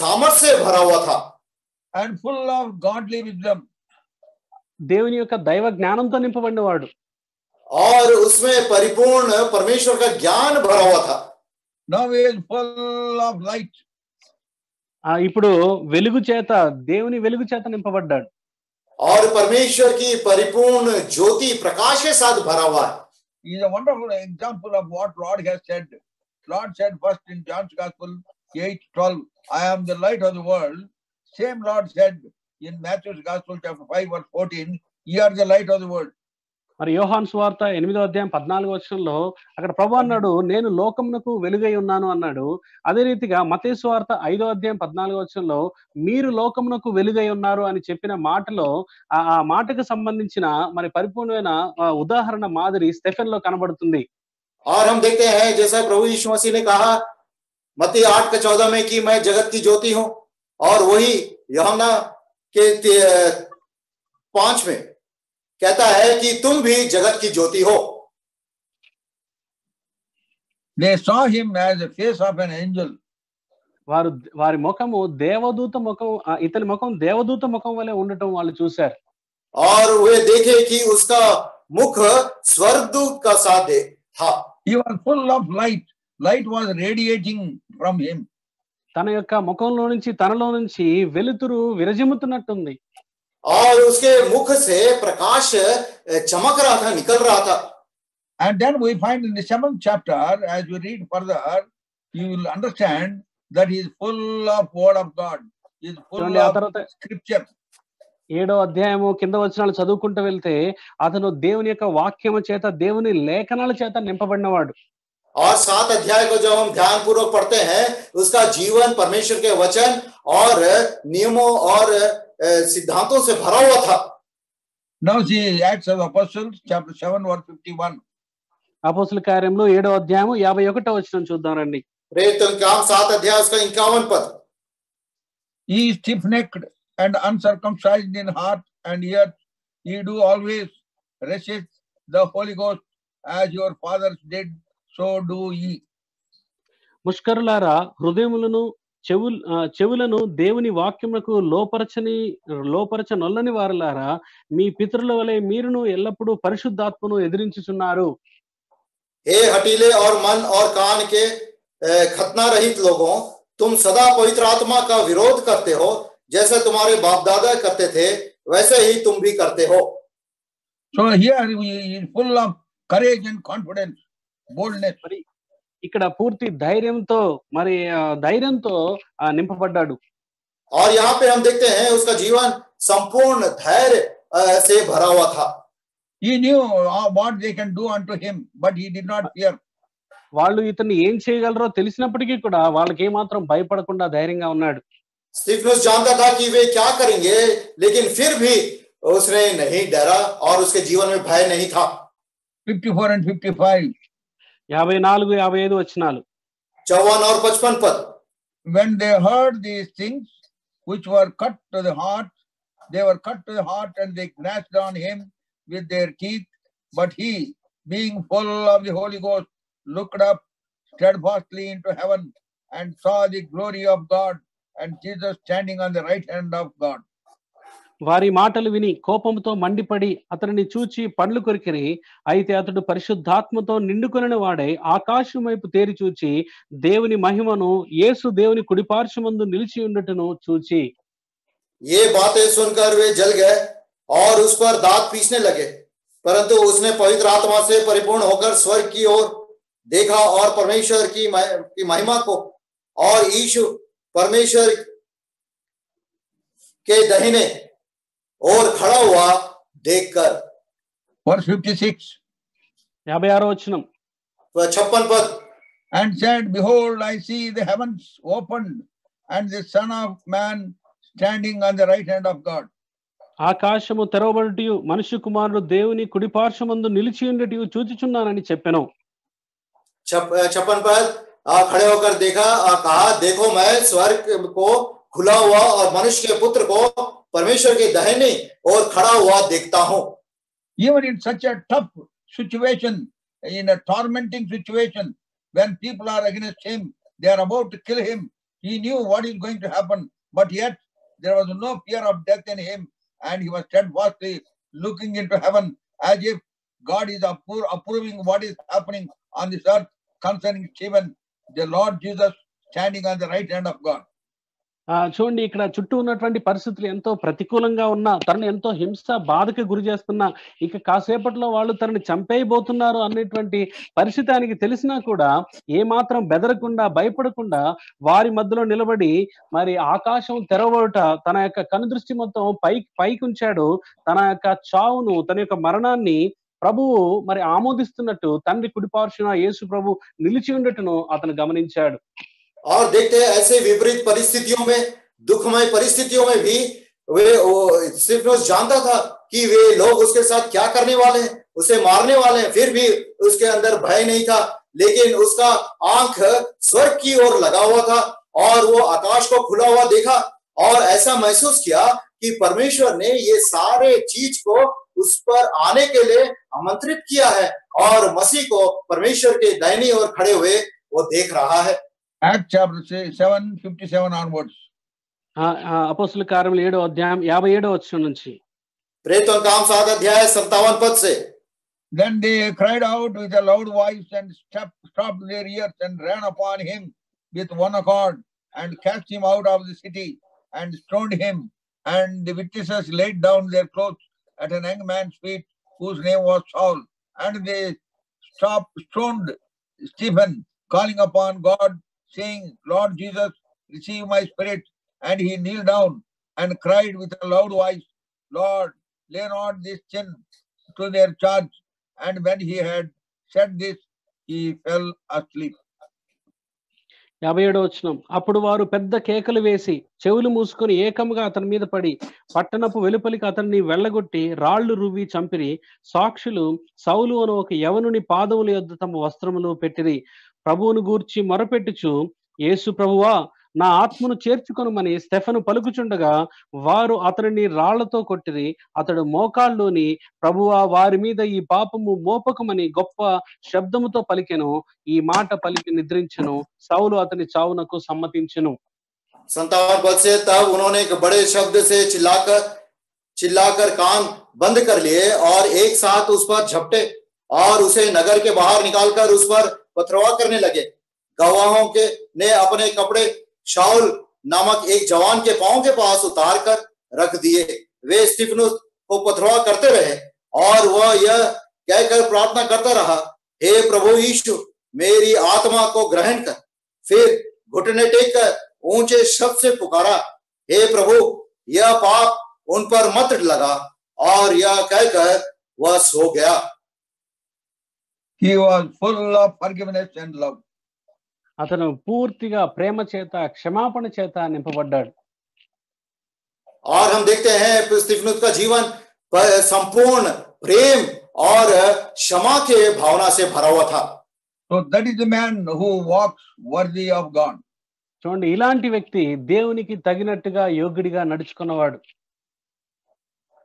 सामर्थ्य से भरा हुआ था. And full of godly wisdom. దేవుని యొక్క దైవ జ్ఞానంతో నింపబడినవాడు. और उसमें परिपूर्ण परमेश्वर का ज्ञान भरा हुआ था। Now he is full of light. ఇప్పుడు వెలుగు చేత దేవుని వెలుగు చేత నింపబడ్డాడు. और परमेश्वर की परिपूर्ण ज्योति प्रकाश के साथ भरा हुआ है। He is a wonderful example of what Lord has said. Lord said first in John's Gospel 8:12, I am the light of the world. Same Lord said in Matthew's Gospel chapter 5 verse 14, ye are the light of the world. మరి యోహాను సువార్త 8వ అధ్యాయం 14వ వచనంలో అక్కడ ప్రభువు అన్నాడు, నేను లోకమునకు వెలుగై ఉన్నాను అన్నాడు. అదే రీతిగా మత్తయి సువార్త 5వ అధ్యాయం 14వ వచనంలో మీరు లోకమునకు వెలుగై ఉన్నారు అని చెప్పిన మాటలో ఆ మాటకు సంబంధించిన మరి పరిపూర్ణమైన ఉదాహరణ మాదిరి స్టెఫెన్ లో కనబడుతుంది. और हम देखते हैं जैसा प्रभु यीशु मसीह ने कहा मत्ती 8:14 में कि मैं जगत की ज्योति हूं, और वही यूहन्ना के 5 में कहता है कि तुम भी जगत की ज्योति हो। They saw him as the face of an angel. వారి ముఖము దేవదూత ముఖం, ఇతని ముఖం దేవదూత ముఖం వలె ఉండటం వాళ్ళు చూశారు. और वे देखे कि उसका मुख स्वर्गदूत का साथ था। He was full of light. Light was radiating from him. తన యొక్క ముఖంలో నుంచి తనలో నుంచి వెలుతురు విరజిమ్ముతున్నట్టుంది. और उसके मुख से प्रकाश चमक रहा था, निकल रहा था। And then we find in the 7th chapter, as we read further, you will understand that he is full of word of God. He is full of scripture. 7వ అధ్యాయము కింద వచనాలు చదువుకుంటూ వెళ్తే అతను దేవుని యొక్క వాక్యము చేత దేవుని లేఖనాల చేత నింపబడినవాడు. और 7 अध्याय को जब हम ध्यान पूर्वक पढ़ते हैं, उसका जीवन परमेश्वर के वचन और नियमों और सिद्धांतों से भरा हुआ था। Now see Acts of the Apostles chapter 7 verse 51. అపోస్తల కార్యములు 7వ అధ్యాయము 51వ వచనం చూద్దాం రండి. प्रेरितों के काम 7 अध्याय उसका 51 पद। He is stiff-necked and uncircumcised in heart, and yet ye do always resist the Holy Ghost, as your fathers did, so do ye. ముష్కరులారా, హృదయములను చెవులను దేవుని వాక్యమునకు లోపరచనొల్లని వారులారా, మీ పితరుల వలె మీరును ఎల్లప్పుడూ పరిశుద్ధాత్మను ఎదిరించుచున్నారు. हे हठीले और मन और कान के खतना रहित लोगों, तुम सदा पवित्र आत्मा का विरोध करते हो, जैसे तुम्हारे बाप दादा करते थे वैसे ही तुम भी करते हो। So here he is full of courage and confidence, boldness. ఇక్కడ పూర్తి ధైర్యంతో నింపబడ్డాడు. और यहाँ पे हम देखते हैं उसका जीवन संपूर्ण धैर्य से भरा हुआ था। He knew what they can do unto him, but he did not fear. వాళ్ళు ఇతన్ని ఏం చేయగలరో తెలిసినప్పటికీ కూడా వాళ్ళకి ఏమాత్రం భయపడకుండా ధైర్యంగా ఉన్నాడు. स्तिफनुस जानता था कि वे क्या करेंगे, लेकिन फिर भी उसने नहीं डरा और उसके जीवन में भय नहीं था। 54 and 55. 54, 55 వచనాలు. 54 और 55 पद। When they heard these things which were cut to the heart, they were cut to the heart, and they gnashed on him with their teeth. But he, being full of the Holy Ghost, looked up steadfastly into heaven and saw the glory of God and Jesus standing on the right hand of God. వారి మాటలు విని కోపంతో మండిపడి అతనిని చూచి పండ్లు కొరికిరి. అయితే అతడు పరిశుద్ధాత్మతో నిండుకొనిన వాడై ఆకాశం వైపు తేరి చూచి దేవుని మహిమను, యేసు దేవుని కుడిపార్శ్వమందు నిలిచి ఉండటను చూచి. ये बातें सुनकर वे जल गए और उस पर दांत पीसने लगे, परंतु उसने पवित्र आत्मा से परिपूर्ण होकर स्वर्ग की ओर देखा और परमेश्वर की महिमा को और यीशु परमेश्वर के दाहिने और खड़ा हुआ देखकर। Verse 56. 56వ వచనం. 56 पद। And said, behold, I see the heavens opened and the Son of Man standing on the right hand of God. ఆకాశము తెరవబడుటయు మనుష్య కుమారుడు దేవుని కుడిపార్శ్వమందు నిలిచి ఉండటయు చూచుచున్నానని చెప్పెను. 56 पद। खड़े होकर देखा, कहा देखो मैं स्वर्ग को खुला हुआ और मनुष्य के पुत्र को परमेश्वर के दाहिने और खड़ा हुआ देखता हूं। Even in such a tough situation, in a tormenting situation, when people are against him, they are about to kill him, he knew what is going to happen, but yet there was no fear of death in him, and he was steadfastly looking into heaven as if God is approving what is happening on this earth concerning Stephen, the Lord Jesus standing on the right hand of God. చూడండి, ఇక్కడ చుట్టూ ఉన్నటువంటి పరిస్థితులు ఎంతో ప్రతికూలంగా ఉన్నా, తనని ఎంతో హింస బాధకి గురి చేస్తున్నా, ఇక కాసేపట్లో వాళ్ళు తనని చంపేయబోతున్నారు అనేటువంటి పరిస్థితి ఆయనకి తెలిసినా కూడా ఏమాత్రం బెదరకుండా, భయపడకుండా వారి మధ్యలో నిలబడి మరి ఆకాశం తెరవబడుట, తన యొక్క కనుదృష్టి మొత్తం పైకి ఉంచాడు. తన యొక్క చావును, తన యొక్క మరణాన్ని ప్రభువు మరి ఆమోదిస్తున్నట్టు తండ్రి కుడిపార్శ్వన యేసు ప్రభు నిలిచి ఉండటను అతను గమనించాడు. और देखते हैं ऐसे विपरीत परिस्थितियों में, दुखमय परिस्थितियों में भी वे स्तिफनुस जानता था कि वे लोग उसके साथ क्या करने वाले हैं, उसे मारने वाले हैं, फिर भी उसके अंदर भय नहीं था, लेकिन उसका आंख स्वर्ग की ओर लगा हुआ था और वो आकाश को खुला हुआ देखा और ऐसा महसूस किया कि परमेश्वर ने ये सारे चीज को उस पर आने के लिए आमंत्रित किया है और मसीह को परमेश्वर के दाहिनी ओर खड़े हुए वो देख रहा है. Acts chapter 7:57 onwards. అపోస్తలుల కార్యములు 7వ అధ్యాయం 57వ వచనం నుంచి. प्रेरितों का काम 7 अध्याय 57 पद से. Then they cried out with a loud voice and stopped their ears and ran upon him with one accord and cast him out of the city and stoned him. And the witnesses laid down their clothes at a young man's feet whose name was Saul. And they stoned Stephen, calling upon God, saying, Lord Jesus, receive my spirit. And he kneeled down and cried with a loud voice, Lord, lay not this sin to their charge. And when he had said this, he fell asleep. 57వ వచనం. అప్పుడు వారు పెద్ద కేకలు వేసి చెవులు మూసుకొని ఏకముగా అతని మీద పడి పట్టణపు వెలుపలికి అతన్ని వెళ్ళగొట్టి రాళ్లు రువ్వి చంపిరి. సాక్షులు సౌలు అను ఒక యవనుని పాదముల యొద్ద తమ వస్త్రములు పెట్టిరి. ప్రభువును గూర్చి మొరపెట్టుచు, యేసు ప్రభువా, నా ఆత్మను చేర్చుకొనుమని స్టెఫను పలుకుచుండగా వారు అతనిని రాళ్లతో కొట్టిరి. అతడు మోకాళ్ళలోని, ప్రభువా, వారి మీద ఈ పాపము మోపకమని గొప్ప శబ్దముతో పలికెను. ఈ మాట పలికి నిద్రించెను. సౌలు అతని చావునకు సమ్మతించెను. 57 पद से तब उन्होंने एक बड़े शब्द से चिल्लाकर कान बंद कर लिए और एक साथ उस पर झपटे और उसे नगर के बाहर निकालकर उस पर पथरवाह करने लगे. गवाहों के ने अपने कपड़े शाऊल नामक एक जवान के पांव के पास उतार कर रख दिए. वे स्तिफनुस को पथरवाह करते रहे और वह यह कहकर प्रार्थना करता रहा, हे प्रभु यीशु, मेरी आत्मा को ग्रहण कर. फिर घुटने टेक कर ऊंचे शब्द से पुकारा, हे प्रभु, यह पाप उन पर मत लगा. और यह कहकर वह सो गया. He was full of forgiveness and love. అతను పూర్తిగా ప్రేమ చేత, క్షమాపణ చేత నింపబడ్డాడు. और हम देखते हैं स्तिफनुस का जीवन संपूर्ण प्रेम और क्षमा के भावना से भरा हुआ था. So that is the man who walks worthy of God. చూడండి, ఇలాంటి వ్యక్తి దేవునికి తగినట్టుగా యోగ్యుడిగా నడుచుకున్నవాడు.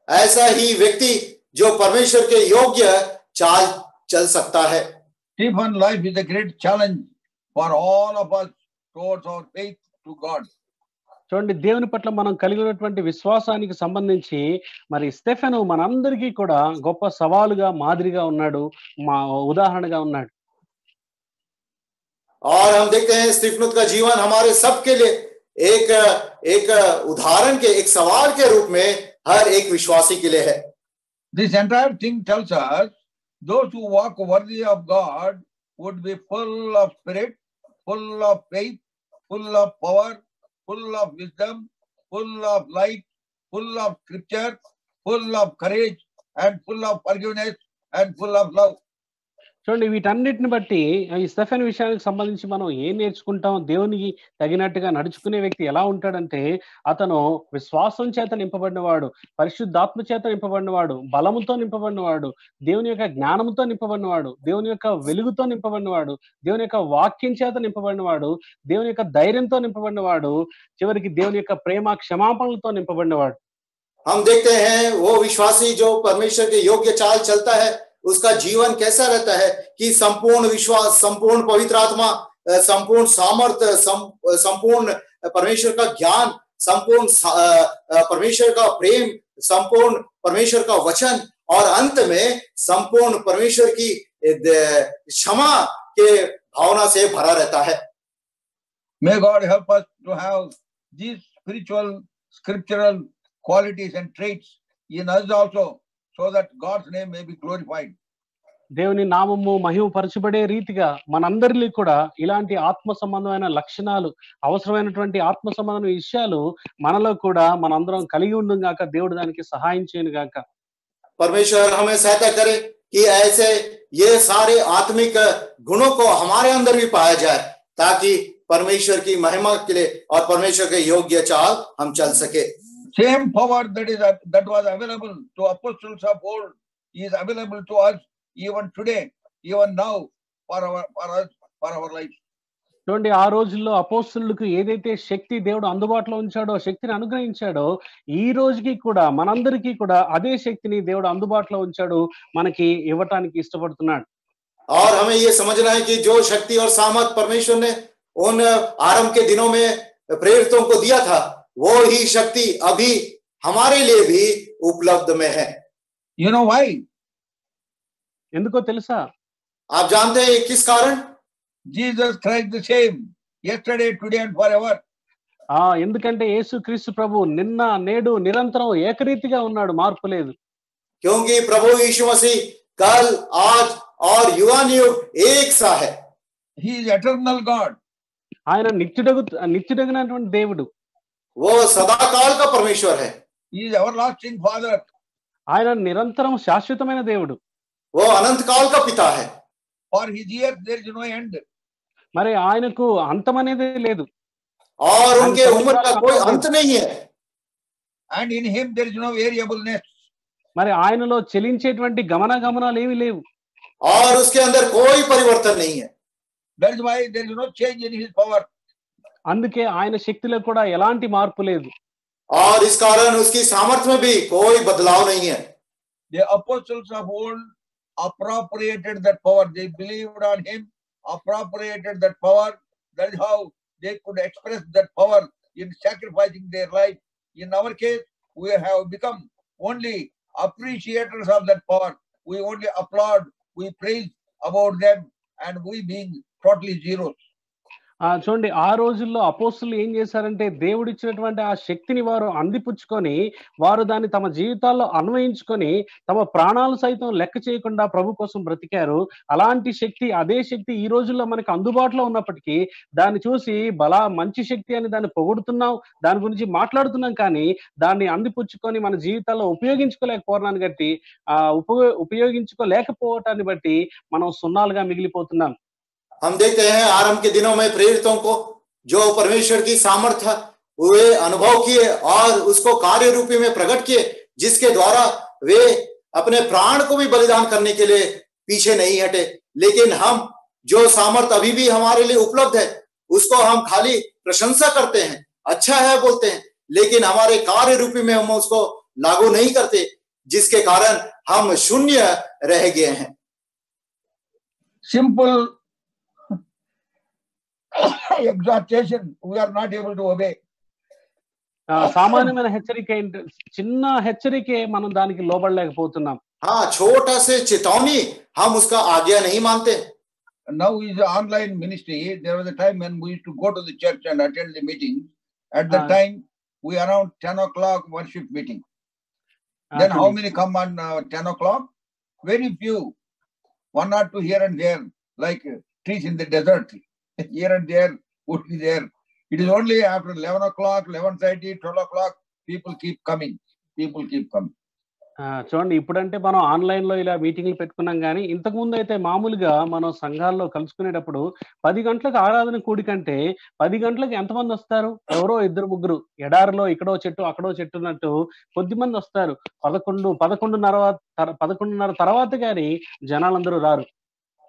ऐसा ही व्यक्ति जो परमेश्वर के योग्य चाल चल सकता है. Stephen's life is a great challenge for all of us towards our faith to God. చూడండి, దేవుని పట్ల మనం కలిగి ఉన్నటువంటి విశ్వాసానికి సంబంధించి మరి స్టెఫెను మనందరికీ కూడా గొప్ప సవాలుగా, మాదిరిగా ఉన్నాడు, మా ఉదాహరణగా ఉన్నాడు. और हम देखते हैं स्तिफनुस का जीवन हमारे सबके लिए एक उदाहरण के, एक सवाल के रूप में हर एक विश्वासी के लिए है. This entire thing tells us those who walk worthy of God would be full of spirit, full of faith, full of power, full of wisdom, full of light, full of scripture, full of courage, and full of forgiveness, and full of love. చూడండి, వీటన్నిటిని బట్టి ఈ Stephen విషయానికి సంబంధించి మనం ఏం నేర్చుకుంటాం? దేవునికి తగినట్టుగా నడుచుకునే వ్యక్తి ఎలా ఉంటాడంటే, అతను విశ్వాసం చేత నింపబడినవాడు, పరిశుద్ధాత్మ చేత నింపబడినవాడు, బలముతో నింపబడినవాడు, దేవుని యొక్క జ్ఞానంతో నింపబడినవాడు, దేవుని యొక్క వెలుగుతో నింపబడినవాడు, దేవుని యొక్క వాక్యం చేత నింపబడినవాడు, దేవుని యొక్క ధైర్యంతో నింపబడినవాడు, చివరికి దేవుని యొక్క ప్రేమ, క్షమాపణలతో నింపబడినవాడు. हम देखते हैं वो विश्वासी जो परमेश्वर के योग्य चाल चलता है, उसका जीवन कैसा रहता है कि संपूर्ण विश्वास, संपूर्ण पवित्र आत्मा, संपूर्ण सामर्थ्य, संपूर्ण परमेश्वर का ज्ञान, संपूर्ण परमेश्वर का प्रेम, संपूर्ण परमेश्वर का वचन और अंत में संपूर्ण परमेश्वर की क्षमा के भावना से भरा रहता है। May God help us to have these spiritual, scriptural qualities and traits in us also, so that God's name may be glorified. దేవుని నామము మహిమపరచబడే రీతిగా మనందరిలో కూడా ఇలాంటి ఆత్మ సంబంధమైన లక్షణాలు, అవసరమైనటువంటి ఆత్మ సంబంధమైన విషయాలు మనలో కూడా మనందరం కలిగి ఉండుం గాక. దేవుడు దానికి సహాయం చేయను గాక. परमेश्वर हमें सहायता करे कि ऐसे ये सारे आत्मिक गुणों को हमारे अंदर भी पाया जाए, ताकि परमेश्वर की महिमा के लिए और परमेश्वर के योग्य चाल हम चल सके। Same power that was available to apostles of old is available to us even today, even now, for our life. చూడండి, ఆ రోజుల్లో అపోస్తలులకు ఏదైతే శక్తి దేవుడు అందుబాటులో ఉంచాడో, శక్తిని అనుగ్రహించాడో, ఈ రోజుకి కూడా మనందరికీ కూడా అదే శక్తిని దేవుడు అందుబాటులో ఉంచాడు, మనకి ఇవ్వటానికి ఇష్టపడుతున్నాడు. और हमें ये समझना है कि जो शक्ति और सामर्थ परमेश्वर ने उन आरंभ के दिनों में प्रेरितों को दिया था, वो ही शक्ति अभी हमारे लिए भी उपलब्ध में है। You know why? ఎందుకో తెలుసా? आप जानते हैं किस कारण? Jesus Christ the same yesterday, today and forever. ఎందుకంటే యేసు క్రీస్తు ప్రభు నిన్న నేడు నిరంతరం ఏకరీతిగా ఉన్నాడు, మార్పు లేదు. क्योंकि प्रभु यीशु मसीह कल आज और युगानुयुग एक सा है। He is eternal God. ఆయన నిత్యుడగినటువంటి దేవుడు. वो सदाकाल का परमेश्वर है। He is everlasting Father. ఆయన నిరంతరం శాశ్వతమైన దేవుడు. वो अनंत काल का पिता है। For his years there is no end. మరి ఆయనకు అంతం అనేది లేదు. और उनके उम्र का कोई अंत नहीं है। And in him there is no variableness. మరి ఆయనలో చెలించేటువంటి గమనాలు ఏమీ లేవు. और उसके अंदर कोई परिवर्तन नहीं है। That is why there is no change in his power. అందుకే ఆయన శక్తిలో కూడా ఎలాంటి మార్పు లేదు. और इस कारण उसकी सामर्थ्य में भी कोई बदलाव नहीं है। The apostles of old appropriated that power. They believed on him, appropriated that power. That is how they could express that power in sacrificing their life. In our case, we have become only appreciators of that power. We only applaud, we praise about them, and we being totally zeros. చూడండి, ఆ రోజుల్లో అపోస్తులు ఏం చేశారంటే దేవుడు ఇచ్చినటువంటి ఆ శక్తిని వారు అందిపుచ్చుకొని, వారు దాన్ని తమ జీవితాల్లో అన్వయించుకొని, తమ ప్రాణాలు సైతం లెక్క చేయకుండా ప్రభు కోసం బ్రతికారు. అలాంటి శక్తి, అదే శక్తి ఈ రోజుల్లో మనకు అందుబాటులో ఉన్నప్పటికీ దాన్ని చూసి మంచి శక్తి అని దాన్ని పొగుడుతున్నాం, దాని గురించి మాట్లాడుతున్నాం, కానీ దాన్ని అందిపుచ్చుకొని మన జీవితాల్లో ఉపయోగించుకోలేకపోవటాన్ని బట్టి మనం సున్నాలుగా మిగిలిపోతున్నాం. हम देखते हैं आरंभ के दिनों में प्रेरितों को जो परमेश्वर की सामर्थ्य वे अनुभव किए और उसको कार्य रूपी में प्रकट किए, जिसके द्वारा वे अपने प्राण को भी बलिदान करने के लिए पीछे नहीं हटे। लेकिन हम जो सामर्थ्य अभी भी हमारे लिए उपलब्ध है, उसको हम खाली प्रशंसा करते हैं, अच्छा है बोलते हैं, लेकिन हमारे कार्य रूपी में हम उसको लागू नहीं करते, जिसके कारण हम शून्य रह गए हैं। Simple exhortation we are not able to obey. సామాన్యమైన హెచ్చరిక చిన్న హెచ్చరికే మనం దానికి లోబడలేకపోతున్నాం. हाँ, छोटा से चेतावनी हम उसका आज्ञा नहीं मानते। Now is the online ministry. There was a time when we used to go to the church and attend the meeting. At that time we around 10 o'clock worship meeting. Then how many come on 10 o'clock? Very few, one or two here and there, like trees in the desert. Here and there would be there. It is only after 11 o'clock, 11:30, 12 o'clock, people keep coming. చూడండి, ఇప్పుడంటే మనం online లో ఇలా మీటింగ్లు పెట్టుకున్నాం, కానీ ఇంతకు ముందు అయితే మామూలుగా మనం సంఘాల్లో కలుసుకునేటప్పుడు 10 గంటలకు ఆరాధన కూడికంటే 10 గంటలకు ఎంతమంది వస్తారు? ఎవరో 2-3 ఎడారిలో ఇక్కడో చెట్టు అక్కడో చెట్టు ఉన్నట్టు కొద్ది మంది వస్తారు. 11-11:30 తర్వాత కానీ జనాలందరూ రారు.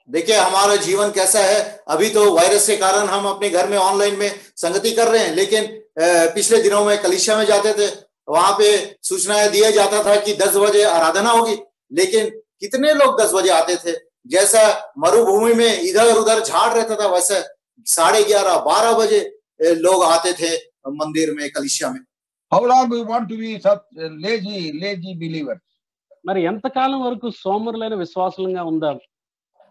देखिए हमारा जीवन कैसा है। अभी तो वायरस के कारण हम अपने घर में ऑनलाइन में संगति कर रहे हैं, लेकिन पिछले दिनों में कलीसिया में जाते थे, वहां पे सूचनाएं दिया जाता था कि 10 बजे आराधना होगी, लेकिन कितने लोग 10 बजे आते थे? जैसा मरुभूमि में इधर उधर झाड़ रहता था, वैसे 11:30-12 बजे लोग आते थे मंदिर में, कलीसिया में। How long we want to be such lazy believers? మరి ఎంతకాలం వరకు సోమరులైన విశ్వాసులంగా ఉందాం?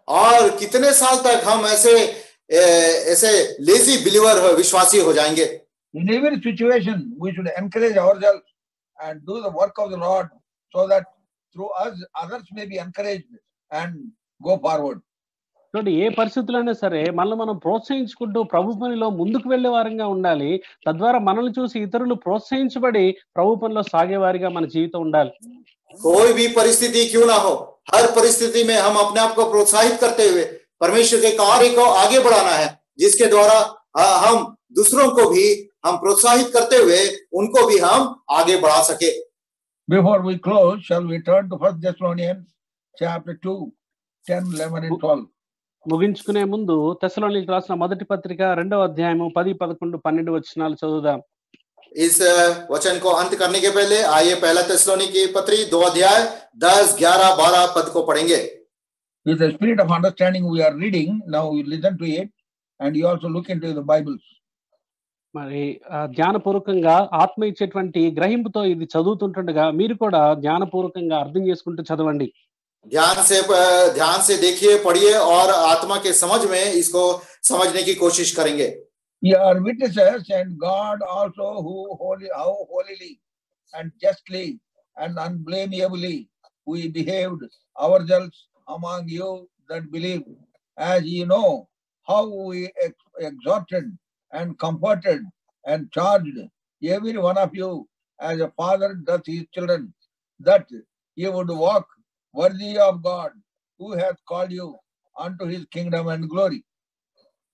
और कितने साल तक हम ऐसे लेजी बिलीवर विश्वासी हो जाएंगे? In every situation, we should encourage ourselves and do the work of the Lord so that through us, others may be encouraged and go forward. చూడండి, ఏ పరిస్థితులైనా సరే మనల్ని మనం ప్రోత్సహించుకుంటూ ప్రభు పనిలో ముందుకు వెళ్లే వారంగా ఉండాలి. తద్వారా మనల్ని చూసి ఇతరులు ప్రోత్సహించబడి ప్రభు పనిలో సాగేవారిగా మన జీవితం ఉండాలి. कोई भी परिस्थिति क्यों ना हो, हर परिस्थिति में हम अपने आप को प्रोत्साहित करते हुए परमेश्वर के कार्य को आगे बढ़ाना है, जिसके द्वारा हम दूसरों को भी हम प्रोत्साहित करते हुए उनको भी हम आगे बढ़ा सके. Before we close, shall we turn to 1 Thessalonians chapter 2, 10, 11 and 12. ముగించుకునే ముందు తెస్సలోనికీయులకు రాసిన మొదటి పత్రిక 2వ అధ్యాయము 10, 11, 12 వచనాలు చదువుదాం. इस वचन को अंत करने के पहले आइए पहला थिस्सलुनीकी पत्री 2 अध्याय 10, 11, 12 पद को पढ़ेंगे. With the spirit of understanding we are reading, now you listen to it and you also look into the Bibles. మరి ధ్యానపూర్వకంగా ఆత్మ ఇచ్చేటువంటి గ్రహింపుతో ఇది చదువుతుంటుండగా మీరు కూడా ధ్యానపూర్వకంగా అర్థం చేసుకుంటూ చదవండి. ध्यान से देखिए, पढ़िए और आत्मा के समझ में इसको समझने की कोशिश करेंगे. We are witnesses, and God also how holily and justly and unblameably we behaved ourselves among you that believe, as ye know how we exhorted and comforted and charged every one of you as a father does his children, that ye would walk worthy of God, who hath called you unto his kingdom and glory.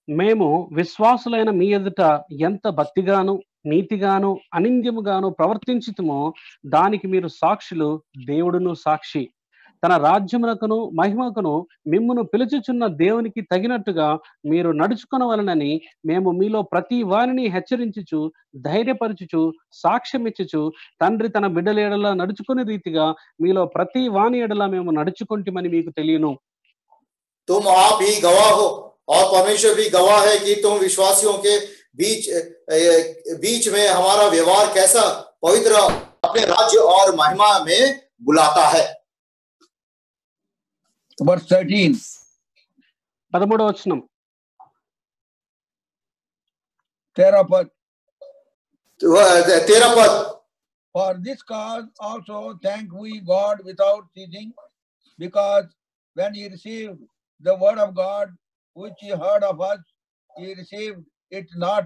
మేము విశ్వాసులైన మీ ఎదుట ఎంత భక్తిగాను నీతిగాను అనింద్యముగాను ప్రవర్తించితమో దానికి మీరు సాక్షులు, దేవుడును సాక్షి. తన రాజ్యమునకును మహిమకును మిమ్మును పిలుచుచున్న దేవునికి తగినట్టుగా మీరు నడుచుకొనవలెనని మేము మీలో ప్రతి వారిని హెచ్చరించుచు ధైర్యపరచుచు సాక్ష్యమిచ్చుచు తండ్రి తన బిడ్డల ఎడల నడుచుకునే రీతిగా మీలో ప్రతి వాని ఎడల మేము నడుచుకుంటామని మీకు తెలియను. तुम आप ही गवाह हो और परमेश्वर भी गवाह है कि तुम विश्वासियों के बीच में हमारा व्यवहार कैसा पवित्र अपने राज्य और महिमा में बुलाता है. Verse 13. 13వ వచనం. 13 पद. 13 पद. For this cause also thank we God without ceasing, because when ye received the word of God which ye heard of us, ye received it not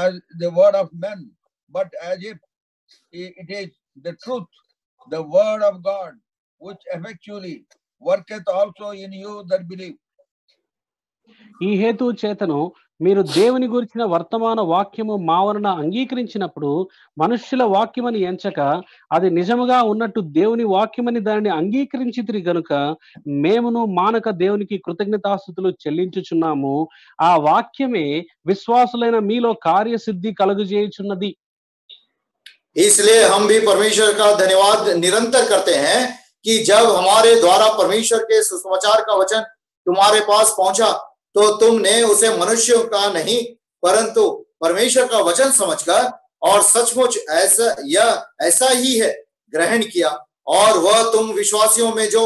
as the word of men, but as if it is the truth, the word of God, which effectually worketh also in you that believe. ఈ హేతు చేతను మీరు దేవుని గురించిన వర్తమాన వాక్యము మా వలన అంగీకరించినప్పుడు మనుష్యుల వాక్యమని ఎంచక అది నిజముగా ఉన్నట్టు దేవుని వాక్యమని దానిని అంగీకరించితిరి గనుక మేమును మానక దేవునికి కృతజ్ఞతాస్తుతులు చెల్లించుచున్నాము. ఆ వాక్యమే విశ్వాసులైన మీలో కార్యసిద్ధి కలుగజేయుచున్నది. इसलिए हम भी परमेश्वर का धन्यवाद निरंतर करते हैं कि जब हमारे द्वारा परमेश्वर के सुसमाचार का वचन तुम्हारे पास पहुंचा तो तुमने उसे मनुष्यों का नहीं परंतु परमेश्वर का वचन समझकर और सचमुच ऐसा ही है ग्रहण किया, और वह तुम विश्वासियों में जो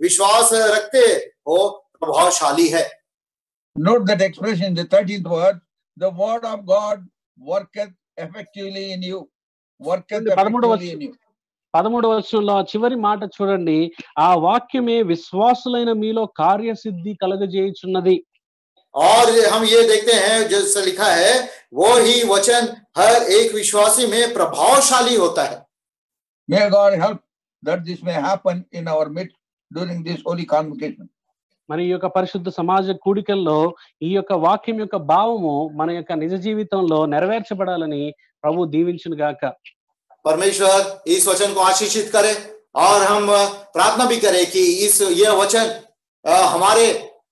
विश्वास रखते हो प्रभावशाली है. Note that expression in the 13th word, the word of God worketh effectively in you. Worketh effectively in you. 13వ వచనంలో చివరి మాట చూడండి, ఆ వాక్యమే విశ్వాసులైన మీలో కార్యసిద్ధి కలగజేయుచున్నది. और हम ये देखते हैं जैसे लिखा है, वो ही वचन हर एक विश्वासी में प्रभावशाली होता है. May God help that this may happen in our midst during this holy convocation. మరి ఈ యొక్క పరిశుద్ధ సమాజ కూడికల్లో ఈ యొక్క వాక్యం యొక్క భావము మన యొక్క నిజ జీవితంలో నెరవేర్చబడాలని ప్రభు దీవించును గాక. परमेश्वर इस वचन को आशीषित करे और हम प्रार्थना भी करें कि यह वचन हमारे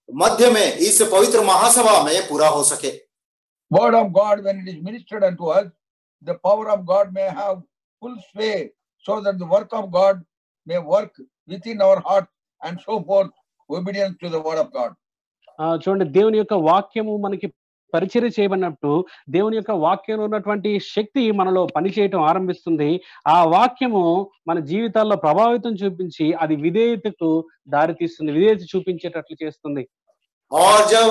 मध्य में इस पवित्र महासभा में पूरा हो सके. Word of God, when it is ministered unto us, the power of God may have full sway, so that the work of God may work within our heart and so forth obedience to the word of God. చూడండి, దేవుని యొక్క వాక్యము మనకి పరిచర్య చేయబడినప్పుడు దేవుని యొక్క వాక్యంలో ఉన్నటువంటి శక్తి మనలో పనిచేయటం ఆరంభిస్తుంది. ఆ వాక్యము మన జీవితాల్లో ప్రభావితం చూపించి అది విధేయతకు దారి తీస్తుంది, విధేయత చూపించేటట్లు చేస్తుంది. और जब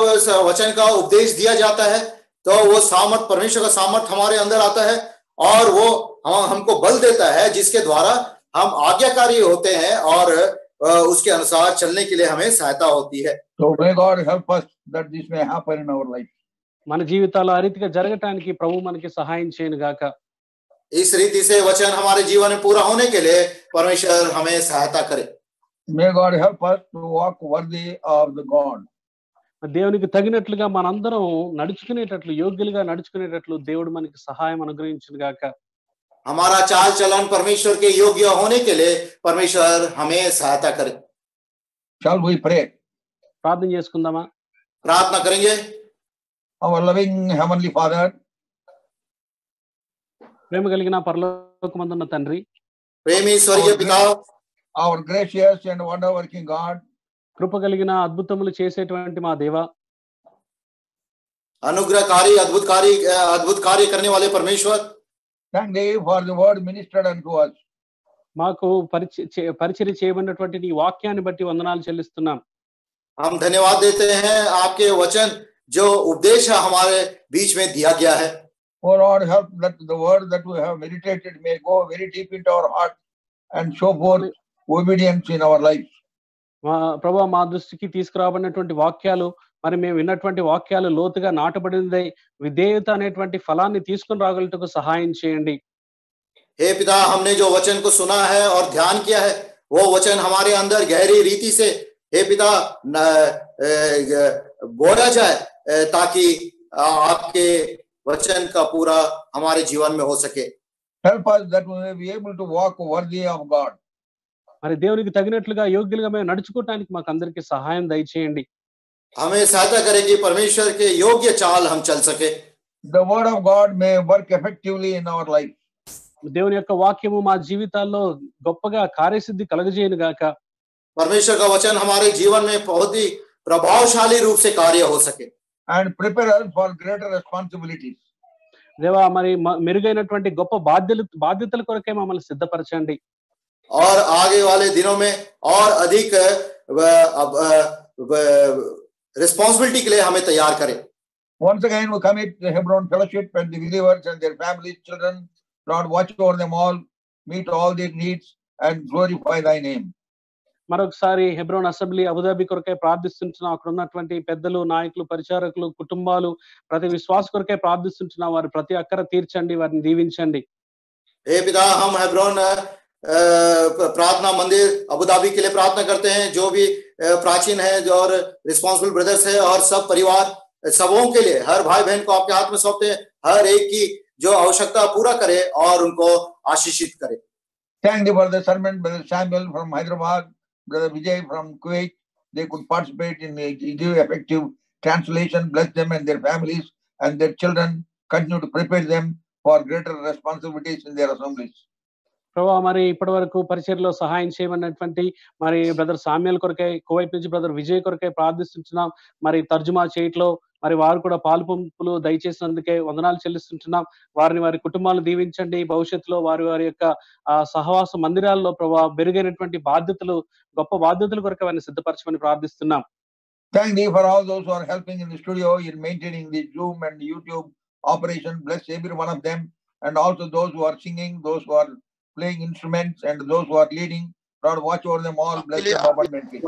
वचन का उपदेश दिया जाता है तो वो सामर्थ, परमेश्वर का सामर्थ हमारे अंदर आता है और वो हमको बल देता है जिसके द्वारा हम आज्ञाकारी होते हैं और उसके अनुसार चलने के लिए हमें सहायता होती है. So may God help us that this may happen in our life. మన జీవితాల్లో ఆ రీతిగా జరగటానికి ప్రభు మనకి సహాయం చేయను గాక. इस रीति से वचन हमारे जीवन में पूरा होने के लिए परमेश्वर हमें सहायता करे. May God help us to walk worthy of the God. దేవునికి తగినట్లుగా మనందరం నడుచుకునేటట్లు, యోగ్యులుగా నడుచుకునేటట్లు దేవుడు మనకి సహాయం అనుగ్రహించును గాక. हमारा चाल चलन परमेश्वर के योग्य होने के लिए परमेश्वर हमें सहायता करे. Shall we pray? ప్రార్థన చేసుకుందామా? प्रार्थना करेंगे. Our loving Heavenly Father, ప్రేమ కలిగిన పరలోకమందున్న తండ్రి, प्रेमी स्वर्गीय पिता, our gracious and wonder-working God, కృప కలిగిన అద్భుతములు చేసేటువంటి మా దేవ, अनुग्रहकारी अद्भुत कार्य करने वाले परमेश्वर, thank Thee for the word ministered unto us. మాకు పరిచర్య చేయబడినటువంటి నీ వాక్యాన్ని బట్టి వందనాలు చెల్లిస్తున్నాం. हम धन्यवाद देते हैं आपके वचन जो उपदेश है हमारे बीच में दिया गया है. Oh Lord, help that the word that we have meditated may go very deep into our heart and show forth obedience in our lives. ప్రభువా, మా దృష్టికి తీసుకురాబడినటువంటి వాక్యాలు, మరి మేము విన్నటువంటి వాక్యాలు లోతుగా నాటబడినదై విధేయత అనేటువంటి ఫలాన్ని తీసుకుని రాగలటకు సహాయం చేయండి. हे पिता, हमने जो वचन को सुना है और ध्यान किया है वो वचन हमारे अंदर गहरी रीति से हे पिता बोया जाए ताकि आपके वचन का पूरा हमारे जीवन में हो सके. Help us that we may be able to walk worthy of God. మరి దేవునికి తగినట్లుగా యోగ్యులుగా మేము నడుచుకోవటానికి మాకు అందరికి సహాయం దయచేయండి. हमें सहायता करेगी परमेश्वर के योग्य चाल हम चल सके. The word of God may work effectively in our life. దేవుని యొక్క వాక్యము మా జీవితాల్లో గొప్పగా కార్యసిద్ధి కలగజేయను గాక. परमेश्वर का वचन हमारे जीवन में बहुत ही प्रभावशाली रूप से कार्य हो सके. And prepare us for greater responsibilities. దేవా, మరి మెరుగైనటువంటి గొప్ప బాధ్యతల కొరకే మమ్మల్ని సిద్ధపరచండి. और आगे वाले दिनों में और अधिक रिस्पॉन्सिबिलिटी के लिए हमें तैयार करें. Once again, we commit the Hebron Fellowship and the believers and their families, children. Lord, watch over them all, meet all their needs, and glorify Thy name. మరొకసారి హెబ్రోన్ అసెంబ్లీ అబుదాబి కొరకై ప్రార్థిస్తుంటున్నాం. అక్కడ ఉన్నటువంటి పెద్దలు, నాయకులు, పరిచారకులు, కుటుంబాలు, ప్రతి విశ్వాస కొరకై ప్రార్థిస్తుంటున్నాం. వారి ప్రతి అక్కర తీర్చండి, వారిని దీవించండి. हे पिता, हम हेब्रोन प्रार्थना मंदिर अबुधाबी के लिए प्रार्थना करते हैं. जो भी प्राचीन है और रिस्पॉन्सिबल ब्रदर्स है और सब परिवार सबों के लिए हर भाई बहन को आपके हाथ में सौंपते हैं. हर एक की जो आवश्यकता पूरा करे और उनको आशीषित करे. Thank Thee for the sermon, Brother Samuel from Hyderabad, Brother Vijay from Kuwait. They could participate in give effective translation. Bless them and their families and their children. Continue to prepare them for greater responsibilities in their assemblies. ప్రభువా, మరి ఇప్పటి వరకు పరిచర్యలో సహాయం చేయమన్నటువంటి మరి brother Samuel కొరకై, Kuwait నుంచి brother Vijay కొరకై ప్రార్థిస్తుంటున్నాం. మరి తర్జుమా చేయట్లో మరి వారు కూడా పాలుపంపులు దయచేసినందుకే వందనాలు చెల్లిస్తుంటున్నాం. వారిని, వారి కుటుంబాలను దీవించండి. భవిష్యత్తులో వారి యొక్క సహవాస మందిరాల్లో ప్రభావ మెరుగైనటువంటి బాధ్యతలు, గొప్ప బాధ్యతల కొరకు వారిని సిద్ధపరచమని ప్రార్థిస్తున్నాం. Thank Thee for all those who are helping in the studio in maintaining the Zoom and YouTube operation. Bless every one of them, and also those who are singing, those who are playing instruments, and those who are leading. Lord, watch over them all. Bless them abundantly.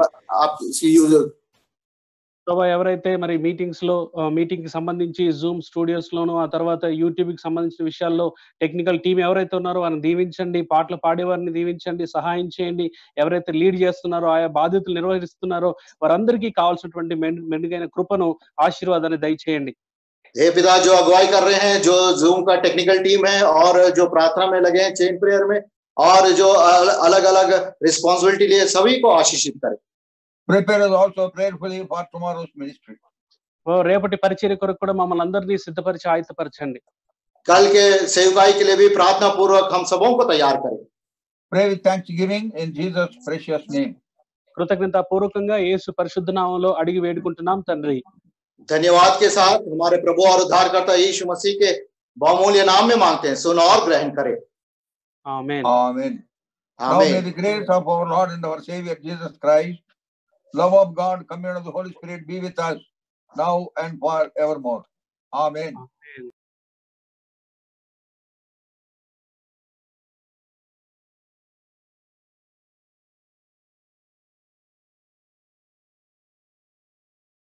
ప్రభావ, ఎవరైతే మరి meeting కి సంబంధించి Zoom studios లోను, ఆ తర్వాత YouTube కి సంబంధించిన విషయాల్లో టెక్నికల్ టీం ఎవరైతే ఉన్నారో వారిని దీవించండి. పాటలు పాడేవారిని దీవించండి, సహాయం చేయండి. ఎవరైతే లీడ్ చేస్తున్నారో, ఆయా బాధ్యతలు నిర్వహిస్తున్నారో వారందరికీ కావాల్సినటువంటి మెరుగైన కృపను, ఆశీర్వాదాన్ని దయచేయండి. हे पिता, जो अगुवाई कर रहे हैं, जो जूम का टेक्निकल टीम है और जो प्रार्थना में लगे हैं, चेन प्रेयर में, और जो अलग अलग रिस्पॉन्सिबिलिटी लिए, सभी को आशीषित करें. Prepare us also prayerfully for tomorrow's ministry. రేపటి పరిచర్య కొరకు కూడా మమ్మల్ని అందరినీ సిద్ధపరిచి ఆయుధపరచండి. कल के सेवकाई के लिए भी प्रार्थना पूर्वक हम सबों को तैयार करें. Pray with thanksgiving in Jesus' precious name. కృతజ్ఞతా పూర్వకంగా యేసు పరిశుద్ధ నామములో అడిగి వేడుకుంటున్నాం తండ్రి. धन्यवाद के साथ हमारे प्रभु और उद्धारकर्ता यीशु मसीह के बहुमूल्य नाम में मांगते हैं, सुन और ग्रहण करें। आमीन। Amen. Now may the grace of our Lord and our Savior Jesus Christ, love of God, communion of the Holy Spirit be with us now and forevermore. Amen.